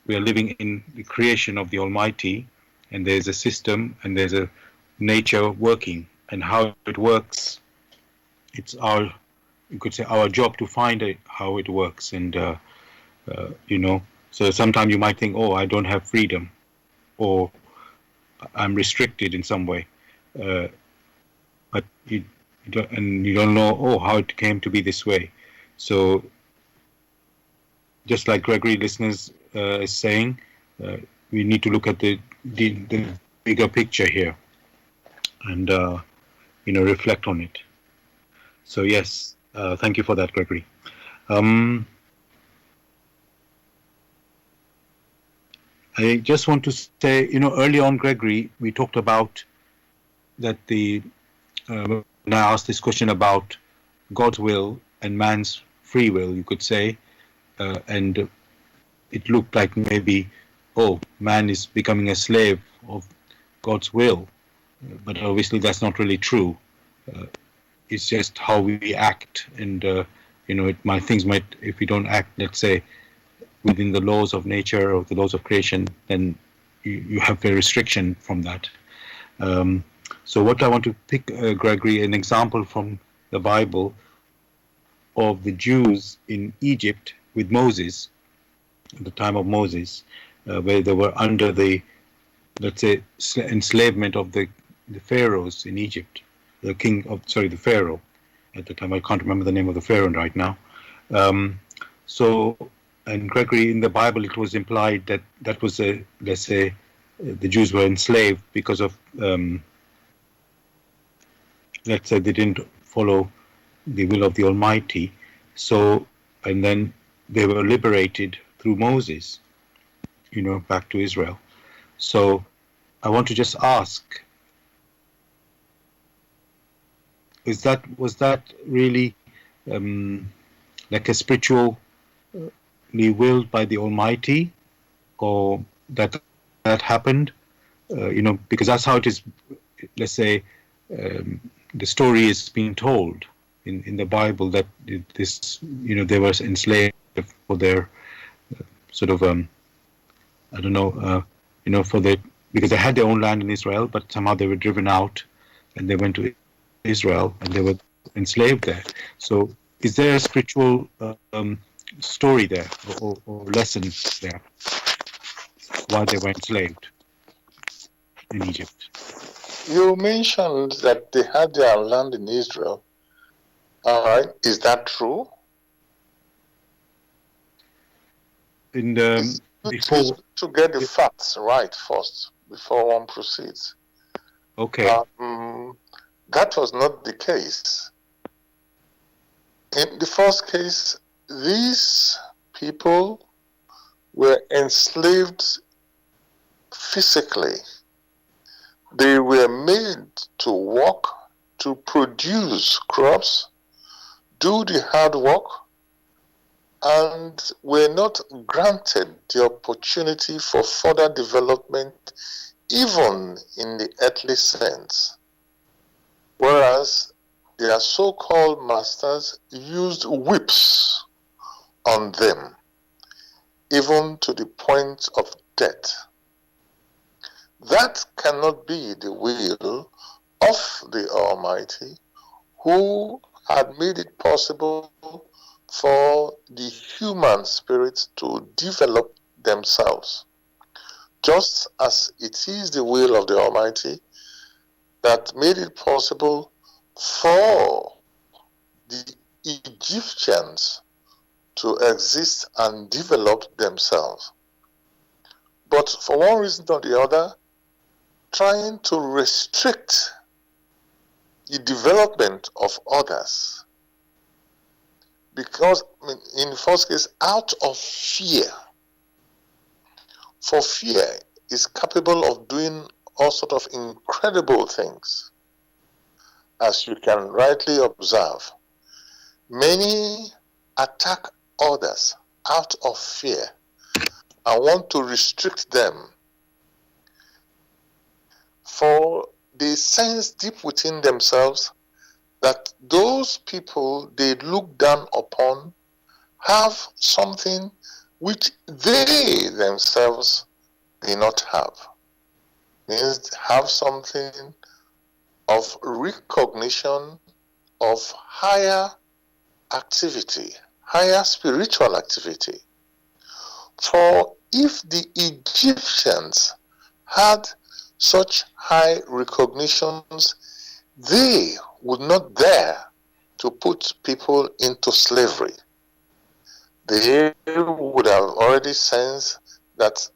[SPEAKER 1] we are living in the creation of the Almighty, and there's a system and there's a nature working, and how it works, it's you could say our job to find how it works. And so sometimes you might think, oh, I don't have freedom, or I'm restricted in some way, but you don't know, oh, how it came to be this way. So just like Gregory listeners is saying, we need to look at the bigger picture here, and reflect on it. So yes, thank you for that, Gregory. I just want to say, early on, Gregory, we talked about that when I asked this question about God's will and man's free will, you could say, and it looked like maybe, oh, man is becoming a slave of God's will, but obviously that's not really true. It's just how we act, and things might, if we don't act, let's say, within the laws of nature or the laws of creation, then you have a restriction from that. So what I want to pick, Gregory, an example from the Bible of the Jews in Egypt with Moses, at the time of Moses, where they were under the, let's say, enslavement of the pharaohs in Egypt, the pharaoh at the time. I can't remember the name of the pharaoh right now. And Gregory, in the Bible, it was implied that that was let's say, the Jews were enslaved because of, let's say, they didn't follow the will of the Almighty. So, and then they were liberated through Moses, back to Israel. So I want to just ask, was that really like a spiritual willed by the Almighty, or that happened? Because that's how it is. Let's say the story is being told in the Bible, that they were enslaved for their sort of I don't know, because they had their own land in Israel, but somehow they were driven out, and they went to Israel, and they were enslaved there. So, is there a spiritual story there, or lesson there, why they were enslaved in Egypt?
[SPEAKER 2] You mentioned that they had their land in Israel. All right, is that true?
[SPEAKER 1] Before,
[SPEAKER 2] to get the facts right first before one proceeds.
[SPEAKER 1] Okay.
[SPEAKER 2] That was not the case. In the first case, these people were enslaved physically. They were made to work, to produce crops, do the hard work, and were not granted the opportunity for further development, even in the earthly sense. Whereas their so-called masters used whips on them, even to the point of death. That cannot be the will of the Almighty, who had made it possible for the human spirits to develop themselves. Just as it is the will of the Almighty that made it possible for the Egyptians to exist and develop themselves. But for one reason or the other, trying to restrict the development of others, because in the first case, out of fear. For fear is capable of doing all sorts of incredible things. As you can rightly observe, many attack others out of fear and want to restrict them, for they sense deep within themselves that those people they look down upon have something which they themselves may not have. Means have something of recognition of higher activity, higher spiritual activity. For if the Egyptians had such high recognitions, they would not dare to put people into slavery. They would have already sensed that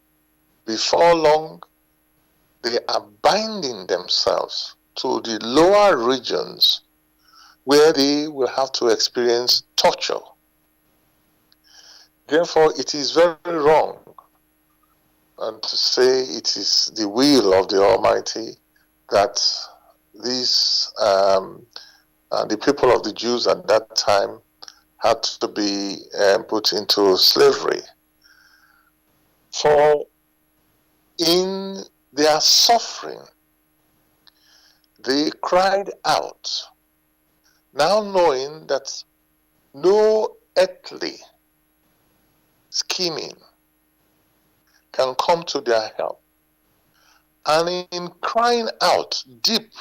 [SPEAKER 2] before long they are binding themselves to the lower regions where they will have to experience torture. Therefore, it is very wrong and to say it is the will of the Almighty that these the people of the Jews at that time had to be put into slavery. For in their suffering, they cried out, now knowing that no earthly scheming can come to their help. And in crying out deep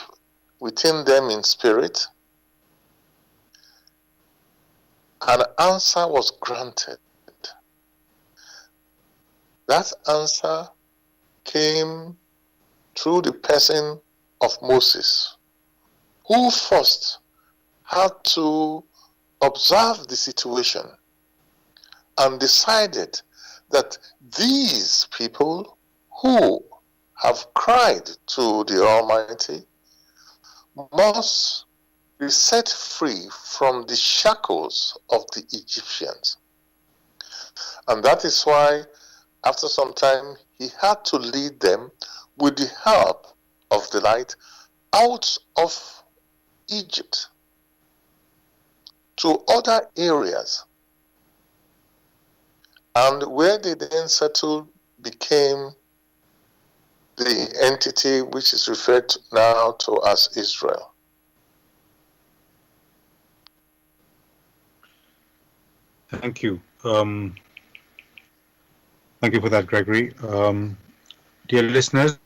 [SPEAKER 2] within them in spirit, an answer was granted. That answer came through the person of Moses, who first had to observe the situation and decided that these people who have cried to the Almighty must be set free from the shackles of the Egyptians. And that is why, after some time, he had to lead them with the help of the light out of Egypt to other areas. And where they then settled became the entity which is referred to now to as Israel.
[SPEAKER 1] Thank you. Thank you for that, Gregory. Dear listeners,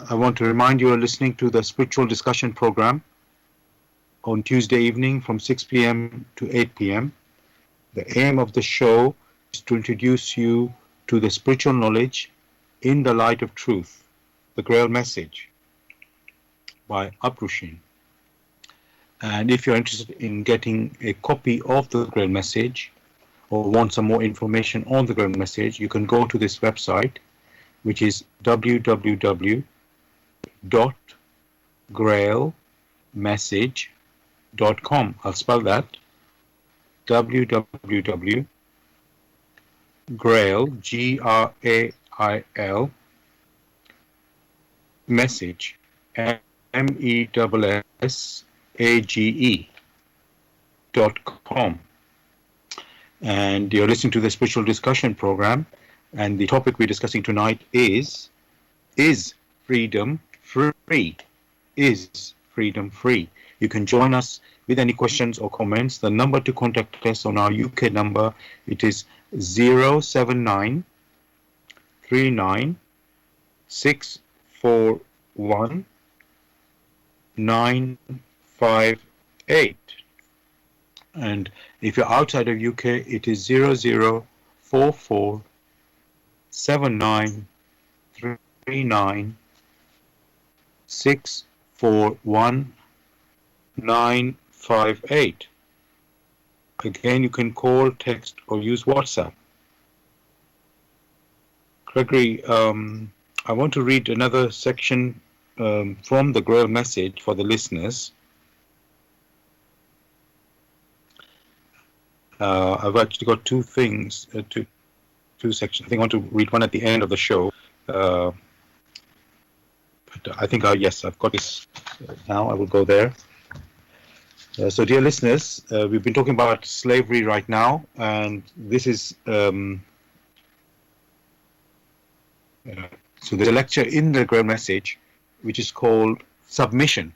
[SPEAKER 1] I want to remind you are listening to the Spiritual Discussion Program on Tuesday evening from 6 p.m. to 8 p.m. The aim of the show is to introduce you to the spiritual knowledge in the light of truth, the Grail message by Uprushin. And if you're interested in getting a copy of the Grail message or want some more information on the Grail message, you can go to this website, which is www.grailmessage.com. I'll spell that. www.grail, Grail, message, MESSAGE.com. And you're listening to the Spiritual Discussion Program, and the topic we're discussing tonight is freedom free? Is freedom free? You can join us with any questions or comments. The number to contact us on our UK number, it is 079 39 641 958. And if you're outside of UK, it is 0044 7939 641 958. Again, you can call, text, or use WhatsApp. Gregory, I want to read another section from the Grail message for the listeners. I've actually got two things, two sections. I think I want to read one at the end of the show. But I think, yes, I've got this now. I will go there. So, dear listeners, we've been talking about slavery right now, and this is so there's a lecture in the Grail message which is called Submission,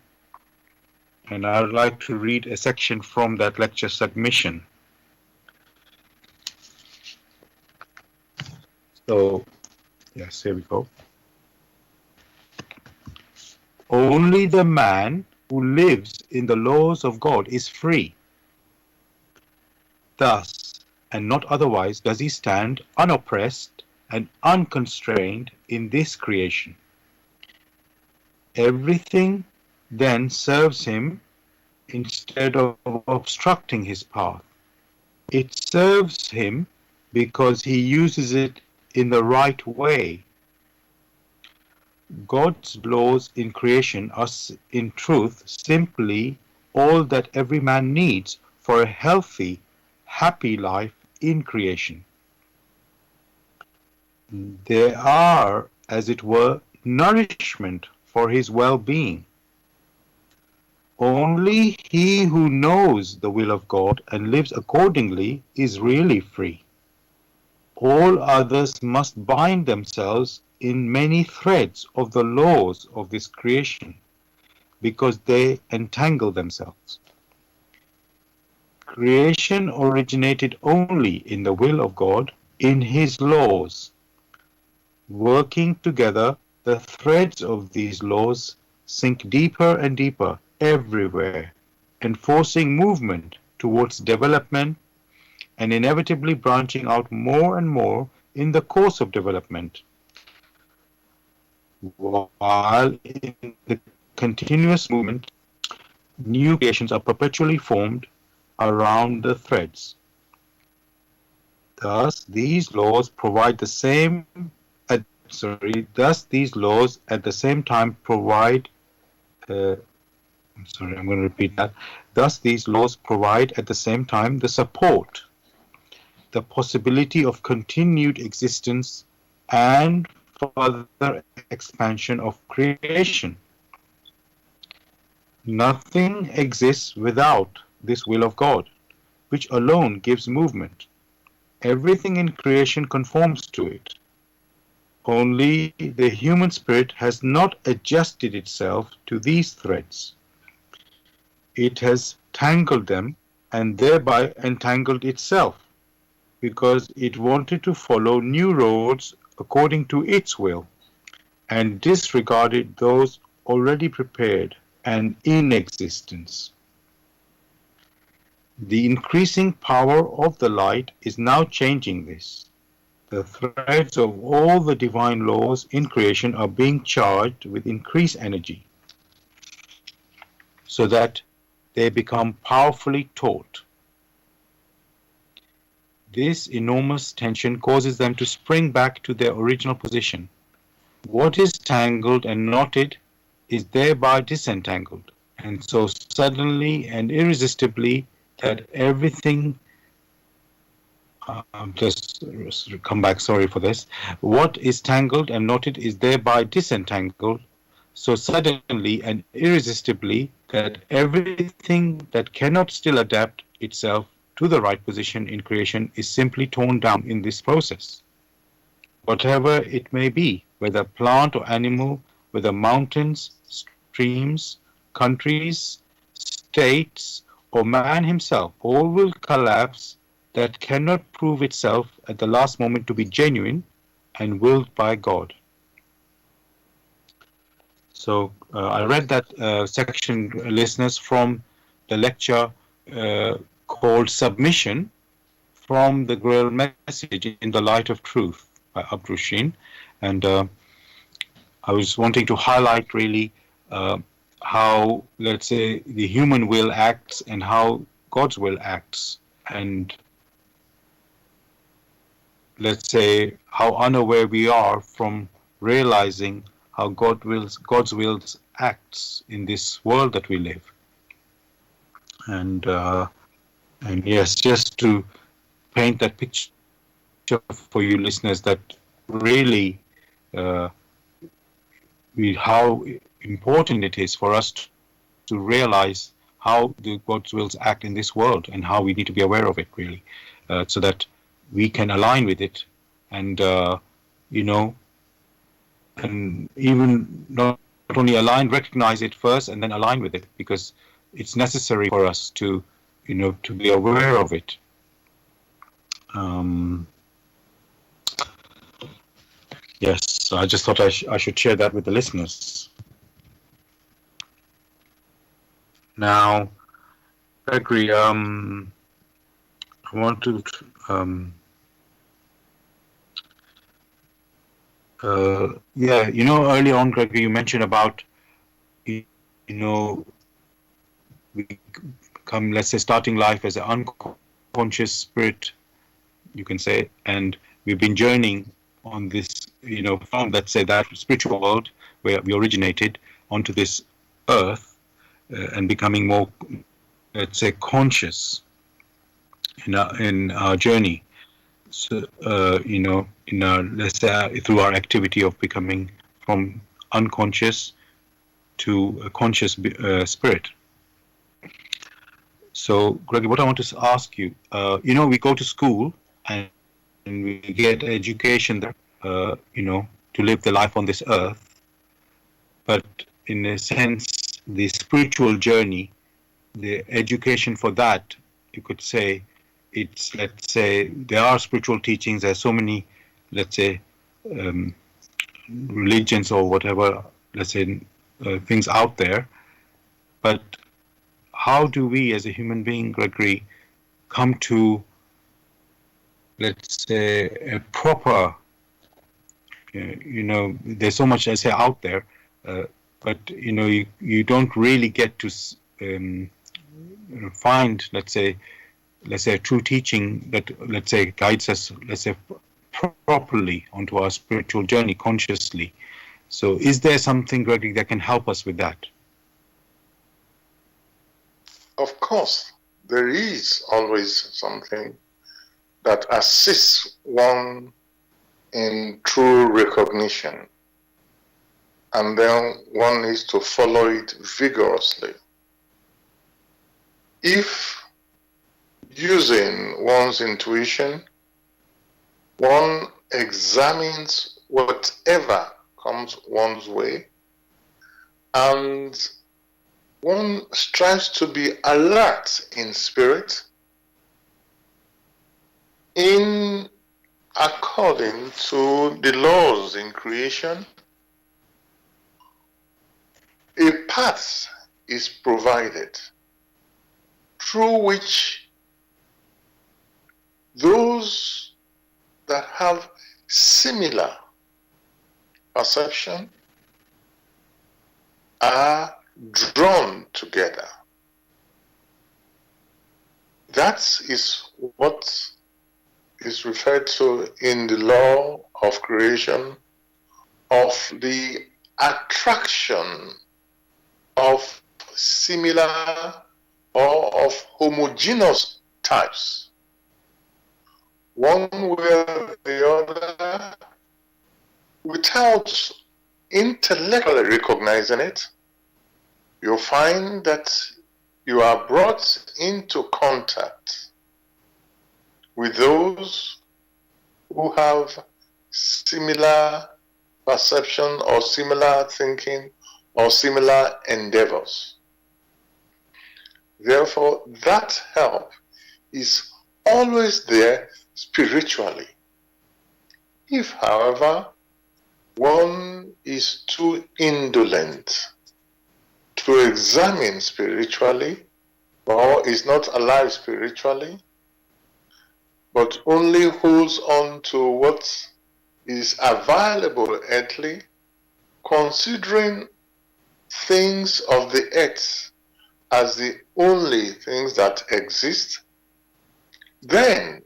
[SPEAKER 1] and I would like to read a section from that lecture, Submission. So, yes, here we go. Only the man who lives in the laws of God is free. Thus, and not otherwise, does he stand unoppressed and unconstrained in this creation. Everything then serves him instead of obstructing his path. It serves him because he uses it in the right way. God's laws in creation are in truth simply all that every man needs for a healthy, happy life in creation. They are, as it were, nourishment for his well-being. Only he who knows the will of God and lives accordingly is really free. All others must bind themselves in many threads of the laws of this creation, because they entangle themselves. Creation originated only in the will of God, in his laws. Working together, the threads of these laws sink deeper and deeper everywhere, enforcing movement towards development and inevitably branching out more and more in the course of development, while in the continuous movement, new creations are perpetually formed around the threads. Thus, these laws provide the same. Thus, these laws at the same time provide. I'm going to repeat that. Thus, these laws provide at the same time the support, the possibility of continued existence and further expansion of creation. Nothing exists without this will of God, which alone gives movement. Everything in creation conforms to it. Only the human spirit has not adjusted itself to these threads. It has tangled them and thereby entangled itself, because it wanted to follow new roads according to its will, and disregarded those already prepared and in existence. The increasing power of the light is now changing this. The threads of all the divine laws in creation are being charged with increased energy, so that they become powerfully taut. This enormous tension causes them to spring back to their original position. What is tangled and knotted is thereby disentangled, and so suddenly and irresistibly that everything just come back, sorry for this. What is tangled and knotted is thereby disentangled, so suddenly and irresistibly that everything that cannot still adapt itself to the right position in creation is simply torn down in this process. Whatever it may be, whether plant or animal, whether mountains, streams, countries, states, or man himself, all will collapse that cannot prove itself at the last moment to be genuine and willed by God. So I read that section, listeners, from the lecture called Submission from the Grail Message in the Light of Truth by Abdul Sheen. And I was wanting to highlight really how, let's say, the human will acts and how God's will acts. and let's say how unaware we are from realizing how God's wills acts in this world that we live. And yes, just to paint that picture for you listeners, that really uh, how important it is for us to realize how the God's wills act in this world and how we need to be aware of it, really, so that we can align with it, and you know, and even not only align, recognize it first, and then align with it, because it's necessary for us to, to be aware of it. Um, yes, I just thought I should share that with the listeners. Now, Gregory, I want to yeah, early on, Gregory, you mentioned about, you know, we come, let's say, starting life as an unconscious spirit, you can say, and we've been journeying on this, from, let's say, that spiritual world where we originated onto this earth, and becoming more, let's say, conscious in our journey. So, in our, let's say, through our activity of becoming from unconscious to a conscious spirit. So, Gregory, what I want to ask you, we go to school and we get education there, to live the life on this earth. But in a sense, the spiritual journey, the education for that, you could say, it's, let's say, there are spiritual teachings. There's so many, let's say, um, religions or whatever, let's say, things out there. But how do we, as a human being, Gregory, come to, let's say, a proper, there's so much, I say, out there, but, you don't really get to find, let's say, a true teaching that, let's say, guides us, let's say, properly onto our spiritual journey consciously. So is there something, Gregory, that can help us with that?
[SPEAKER 2] Of course, there is always something that assists one in true recognition, and then one needs to follow it vigorously. If using one's intuition, one examines whatever comes one's way, and one strives to be alert in spirit, in according to the laws in creation, a path is provided through which those that have similar perception are drawn together. That is what is referred to in the law of creation of the attraction of similar or of homogeneous types, one way or the other, without intellectually recognizing it. You'll find that you are brought into contact with those who have similar perception or similar thinking or similar endeavors. Therefore, that help is always there spiritually. If, however, one is too indolent to examine spiritually, or is not alive spiritually, but only holds on to what is available earthly, considering things of the earth as the only things that exist, Then,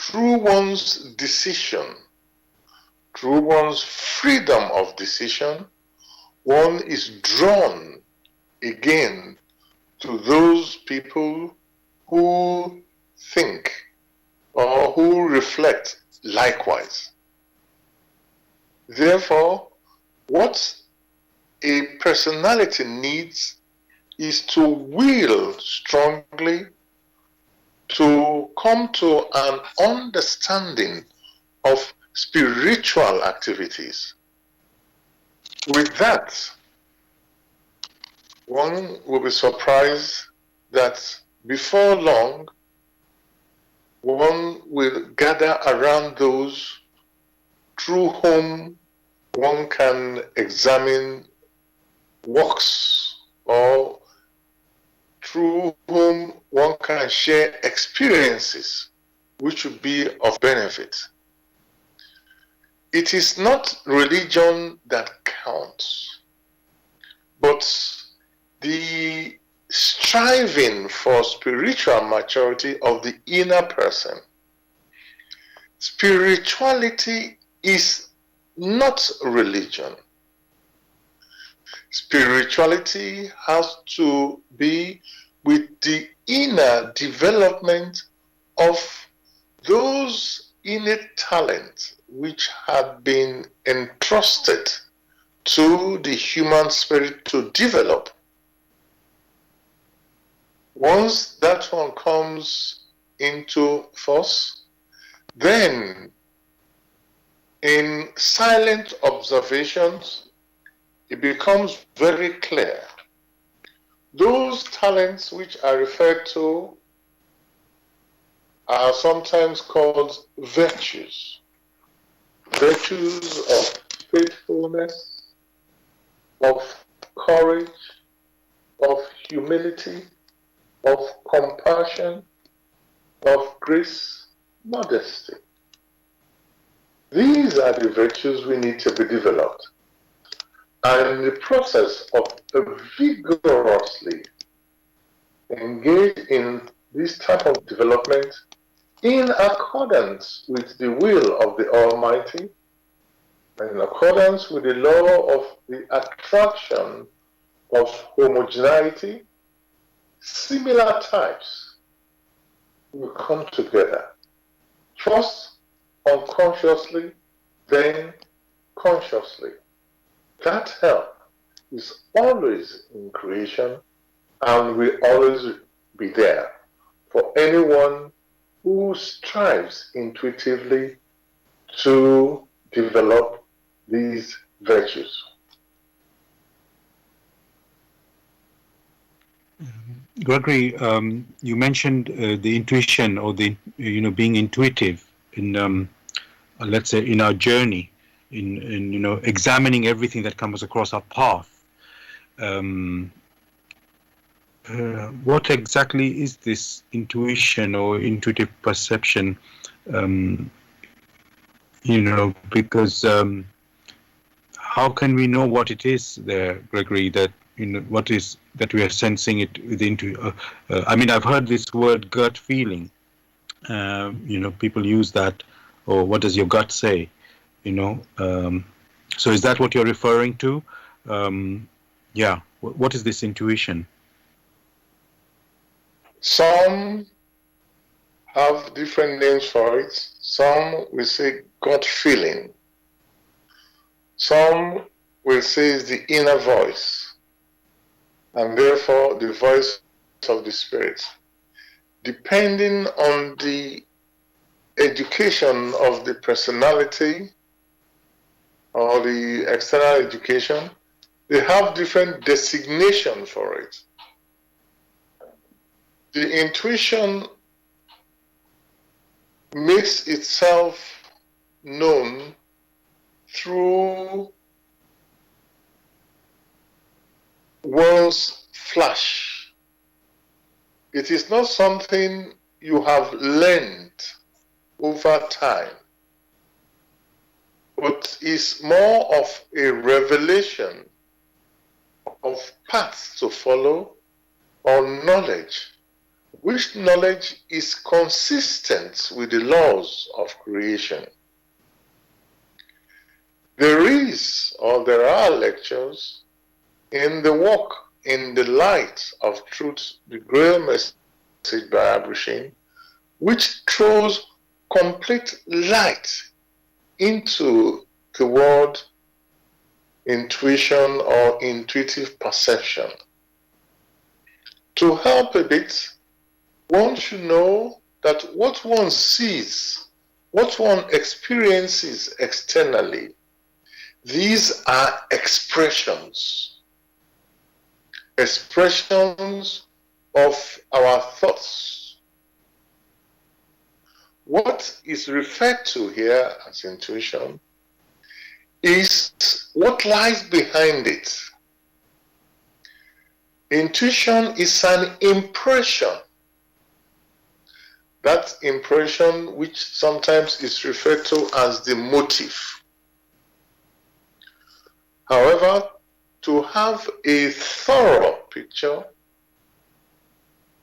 [SPEAKER 2] through one's decision, through one's freedom of decision, one is drawn again to those people who think or who reflect likewise. Therefore, what a personality needs is to will strongly to come to an understanding of spiritual activities. With that, one will be surprised that before long, one will gather around those through whom one can examine works, or through whom one can share experiences which will be of benefit. It is not religion that counts, but the striving for spiritual maturity of the inner person. Spirituality is not religion. Spirituality has to be with the inner development of those innate talents which have been entrusted to the human spirit to develop. Once that one comes into force, then in silent observations, it becomes very clear. Those talents which are referred to are sometimes called virtues. Virtues of faithfulness, of courage, of humility, of compassion, of grace, modesty. These are the virtues we need to be developed. And in the process of vigorously engage in this type of development in accordance with the will of the Almighty, and in accordance with the law of the attraction of homogeneity, similar types will come together. First unconsciously, then consciously. That help is always in creation and will always be there for anyone who strives intuitively to develop these virtues.
[SPEAKER 1] Gregory, you mentioned the intuition, or the being intuitive in let's say in our journey, in examining everything that comes across our path. What exactly is this intuition or intuitive perception? Because how can we know what it is there, Gregory, that what is that we are sensing it within? I mean, I've heard this word gut feeling. People use that, or what does your gut say? So is that what you're referring to? Yeah. What is this intuition?
[SPEAKER 2] Some have different names for it. Some will say gut feeling. Some will say it's the inner voice, and therefore the voice of the Spirit. Depending on the education of the personality or the external education, they have different designation for it. The intuition makes itself known through one's flash. It is not something you have learned over time, but is more of a revelation of paths to follow or knowledge which knowledge is consistent with the laws of creation. There are lectures in the work In the Light of Truth, the Grail message by Abrishin, which throws complete light into the word intuition or intuitive perception. To help a bit, one should know that what one sees, what one experiences externally, these are expressions of our thoughts. What is referred to here as intuition is what lies behind it. Intuition is an impression. That impression which sometimes is referred to as the motive. However, to have a thorough picture,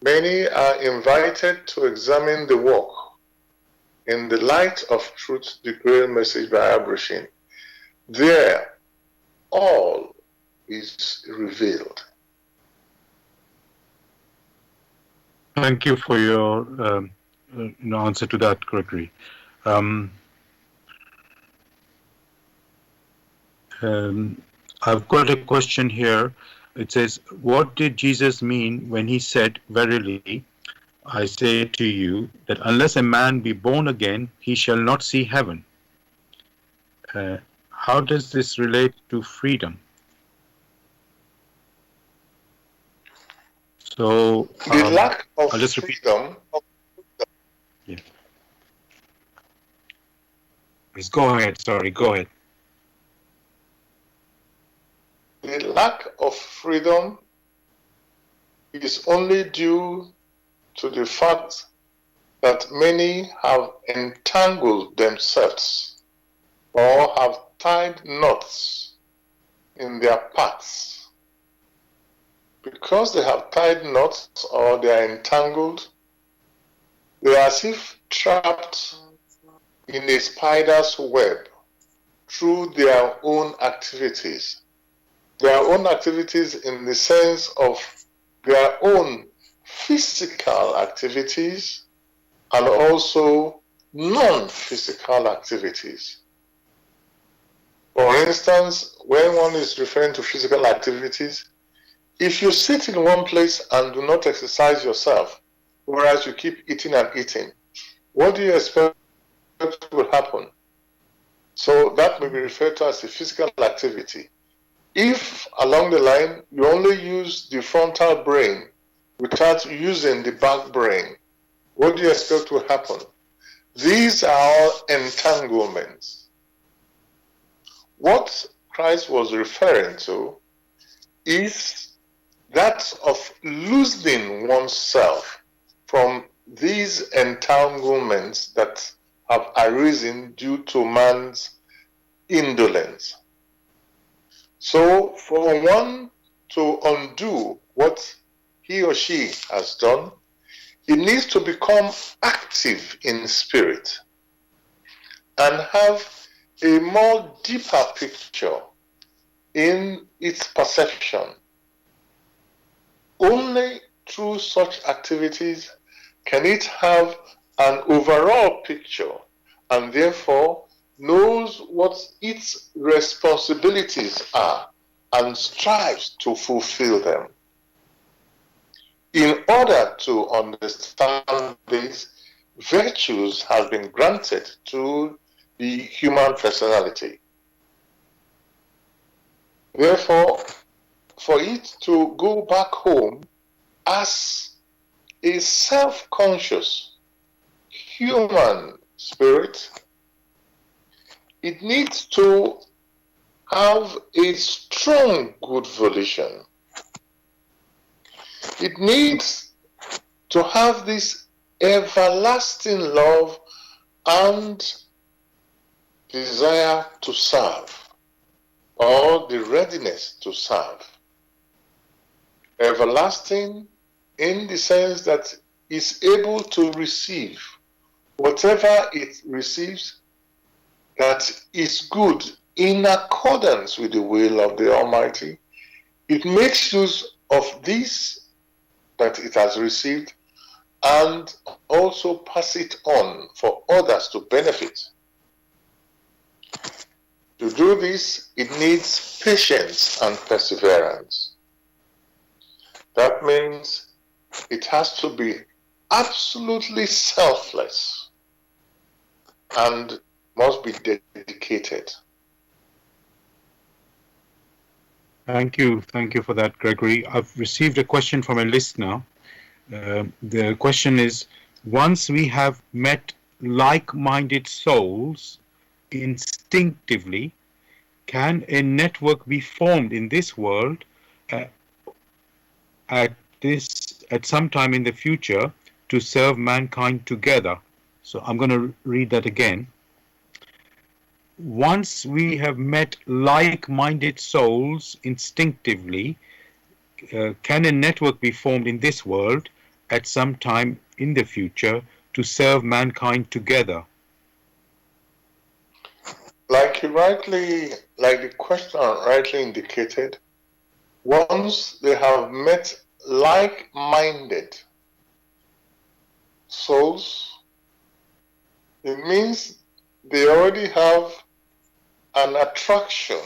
[SPEAKER 2] many are invited to examine the work In the Light of Truth, the Grail message by Abrishin. There, all is revealed.
[SPEAKER 1] Thank you for your answer to that, Gregory. I've got a question here. It says, what did Jesus mean when he said, verily, I say to you, that unless a man be born again, he shall not see heaven? How does this relate to freedom? So,
[SPEAKER 2] The lack of
[SPEAKER 1] I'll just repeat.
[SPEAKER 2] freedom.
[SPEAKER 1] Yeah. Please go ahead. Sorry, go ahead.
[SPEAKER 2] The lack of freedom is only due to the fact that many have entangled themselves or have tied knots in their paths. Because they have tied knots or they are entangled, they are as if trapped in a spider's web through their own activities. Their own activities in the sense of their own physical activities and also non-physical activities. For instance, when one is referring to physical activities, if you sit in one place and do not exercise yourself, whereas you keep eating and eating, what do you expect will happen? So that may be referred to as a physical activity. If along the line you only use the frontal brain without using the back brain, what do you expect will happen? These are all entanglements. What Christ was referring to is that of loosening oneself from these entanglements that have arisen due to man's indolence. So for one to undo what he or she has done, it needs to become active in spirit and have a more deeper picture in its perception. Only through such activities can it have an overall picture and therefore knows what its responsibilities are and strives to fulfill them. In order to understand this, virtues have been granted to the human personality. Therefore, for it to go back home as a self-conscious human spirit, it needs to have a strong good volition. It needs to have this everlasting love and desire to serve, or the readiness to serve. Everlasting in the sense that is able to receive whatever it receives that is good in accordance with the will of the Almighty. It makes use of this that it has received and also pass it on for others to benefit. To do this, it needs patience and perseverance. That means it has to be absolutely selfless and must be dedicated.
[SPEAKER 1] Thank you for that, Gregory. I've received a question from a listener. The question is, once we have met like-minded souls instinctively, can a network be formed in this world at some time in the future to serve mankind together? So I'm going to read that again. Once we have met like-minded souls instinctively, can a network be formed in this world at some time in the future to serve mankind together?
[SPEAKER 2] Like the question rightly indicated, once they have met like-minded souls, it means they already have an attraction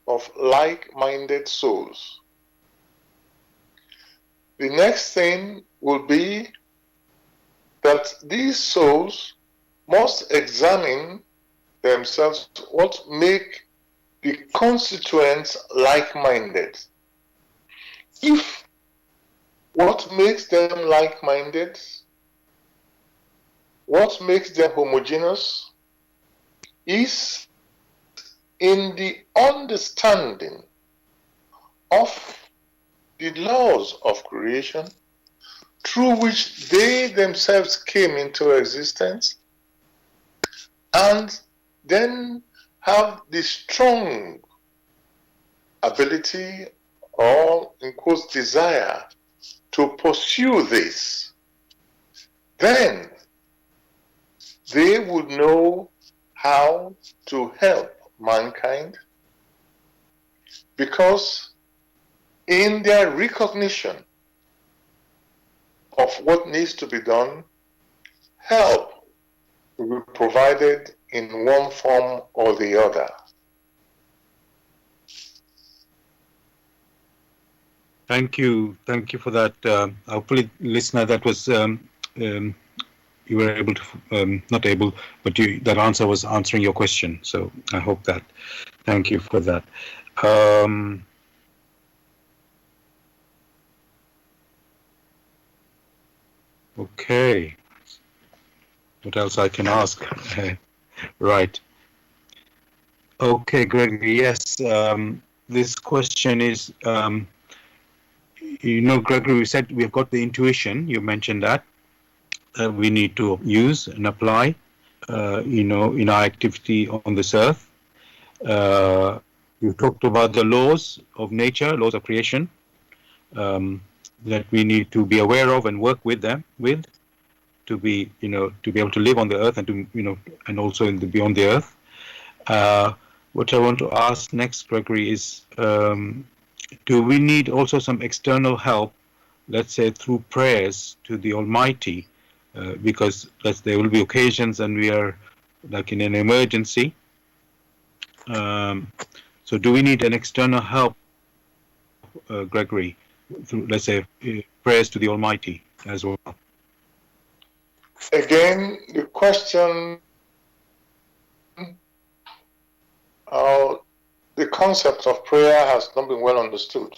[SPEAKER 2] of like-minded souls. The next thing will be that these souls must examine themselves what make the constituents like-minded. If what makes them like-minded, what makes them homogeneous, is in the understanding of the laws of creation through which they themselves came into existence, and then have the strong ability or, in quotes, desire to pursue this, then they would know how to help mankind, because in their recognition of what needs to be done, help will be provided in one form or the other.
[SPEAKER 1] Thank you for that. Hopefully, listener, that was you were able to not able, but that answer was answering your question. So I hope that. Thank you for that. Okay. What else I can ask? Right. Okay, Gregory. Yes. This question is, Gregory, we said we've got the intuition. You mentioned that we need to use and apply, in our activity on this earth. You talked about the laws of nature, laws of creation, that we need to be aware of and work with to be able to live on the earth and to, and also in the beyond the earth. What I want to ask next, Gregory, is, do we need also some external help, let's say through prayers to the Almighty, because there will be occasions and we are like in an emergency. So do we need an external help, Gregory, through, let's say, prayers to the Almighty as well?
[SPEAKER 2] Again, the question, the concept of prayer has not been well understood.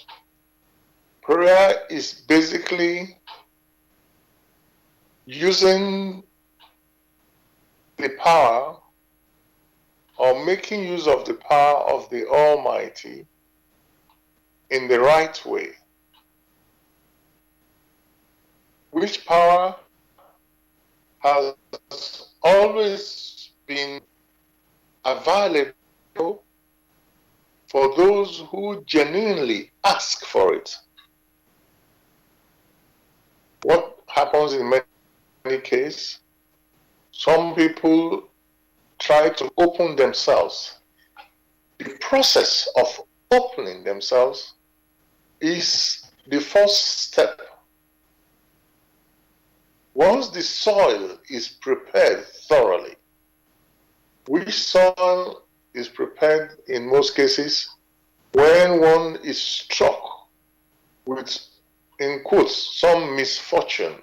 [SPEAKER 2] Prayer is basically using the power or making use of the power of the Almighty in the right way. Which power has always been available for those who genuinely ask for it. What happens in many cases. Some people try to open themselves. The process of opening themselves is the first step. Once the soil is prepared thoroughly, which soil is prepared in most cases when one is struck with, in quotes, some misfortune,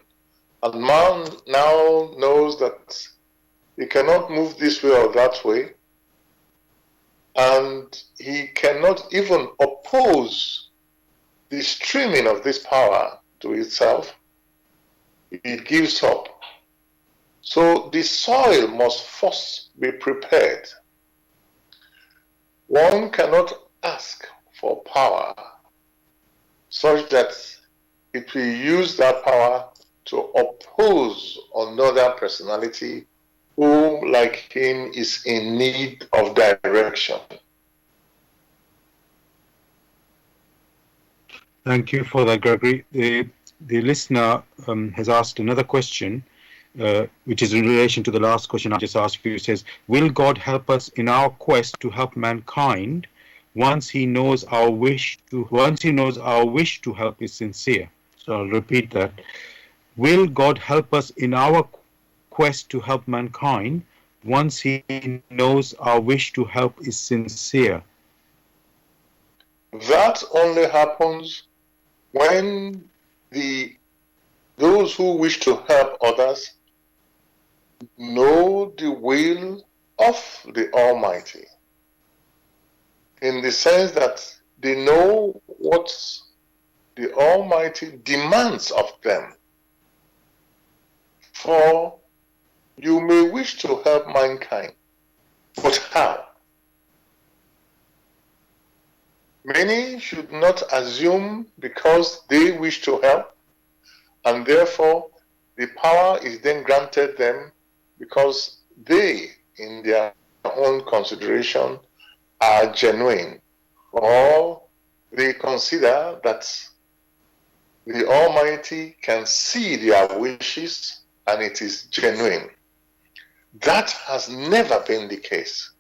[SPEAKER 2] and man now knows that he cannot move this way or that way, and he cannot even oppose the streaming of this power to itself, it gives up. So the soil must first be prepared. One cannot ask for power such that it will use that power to oppose another personality who, like him, is in need of direction.
[SPEAKER 1] Thank you for that, Gregory. The listener has asked another question, which is in relation to the last question I just asked you. It says, will God help us in our quest to help mankind once he knows our wish to help is sincere? So I'll repeat that. Will God help us in our quest to help mankind once he knows our wish to help is sincere?
[SPEAKER 2] That only happens when those who wish to help others know the will of the Almighty, in the sense that they know what the Almighty demands of them. For you may wish to help mankind, but how? Many should not assume because they wish to help, and therefore the power is then granted them because they, in their own consideration, are genuine, or they consider that the Almighty can see their wishes and it is genuine. That has never been the case.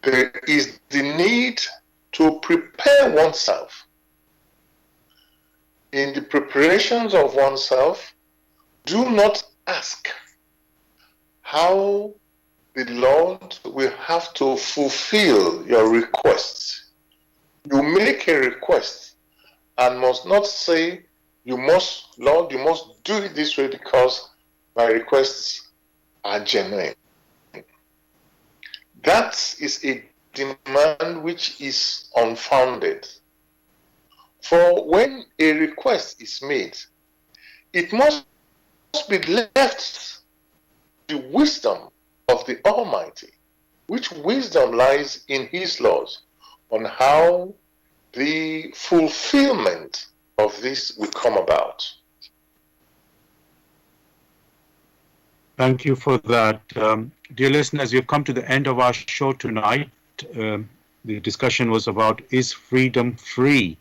[SPEAKER 2] There is the need to prepare oneself. In the preparations of oneself, do not ask how the Lord will have to fulfill your requests. You make a request and must not say, Lord, you must do it this way because my requests are genuine. That is a demand which is unfounded. For when a request is made, it must be left to the wisdom of the Almighty, which wisdom lies in His laws on how the fulfillment of this will come about.
[SPEAKER 1] Thank you for that. Dear listeners, we've come to the end of our show tonight. The discussion was about, is freedom free?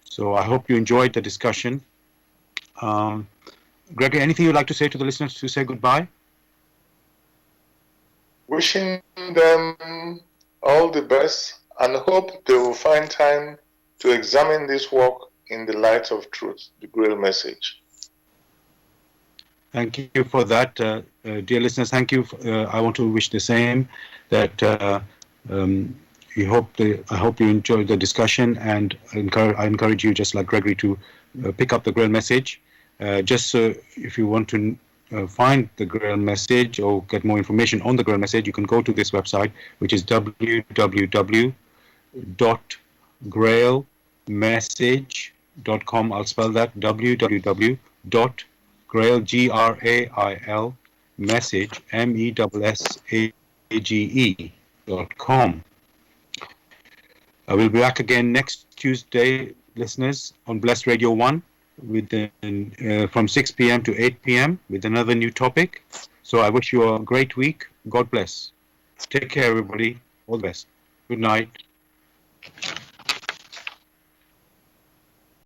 [SPEAKER 1] So I hope you enjoyed the discussion. Gregory, anything you'd like to say to the listeners to say goodbye?
[SPEAKER 2] Wishing them all the best and hope they will find time to examine this work in the light of truth, the Grail message.
[SPEAKER 1] Thank you for that. Dear listeners, thank you. I want to wish the same, that I hope you enjoyed the discussion, and I encourage you, just like Gregory, to pick up the Grail message. Just so if you want to find the Grail message or get more information on the Grail message, you can go to this website, which is www.grailmessage.com. I'll spell that, www.grail, Grail, message, message.com. I will be back again next Tuesday, listeners, on Blessed Radio 1 from 6 p.m. to 8 p.m. with another new topic. So I wish you a great week. God bless. Take care, everybody. All the best. Good night.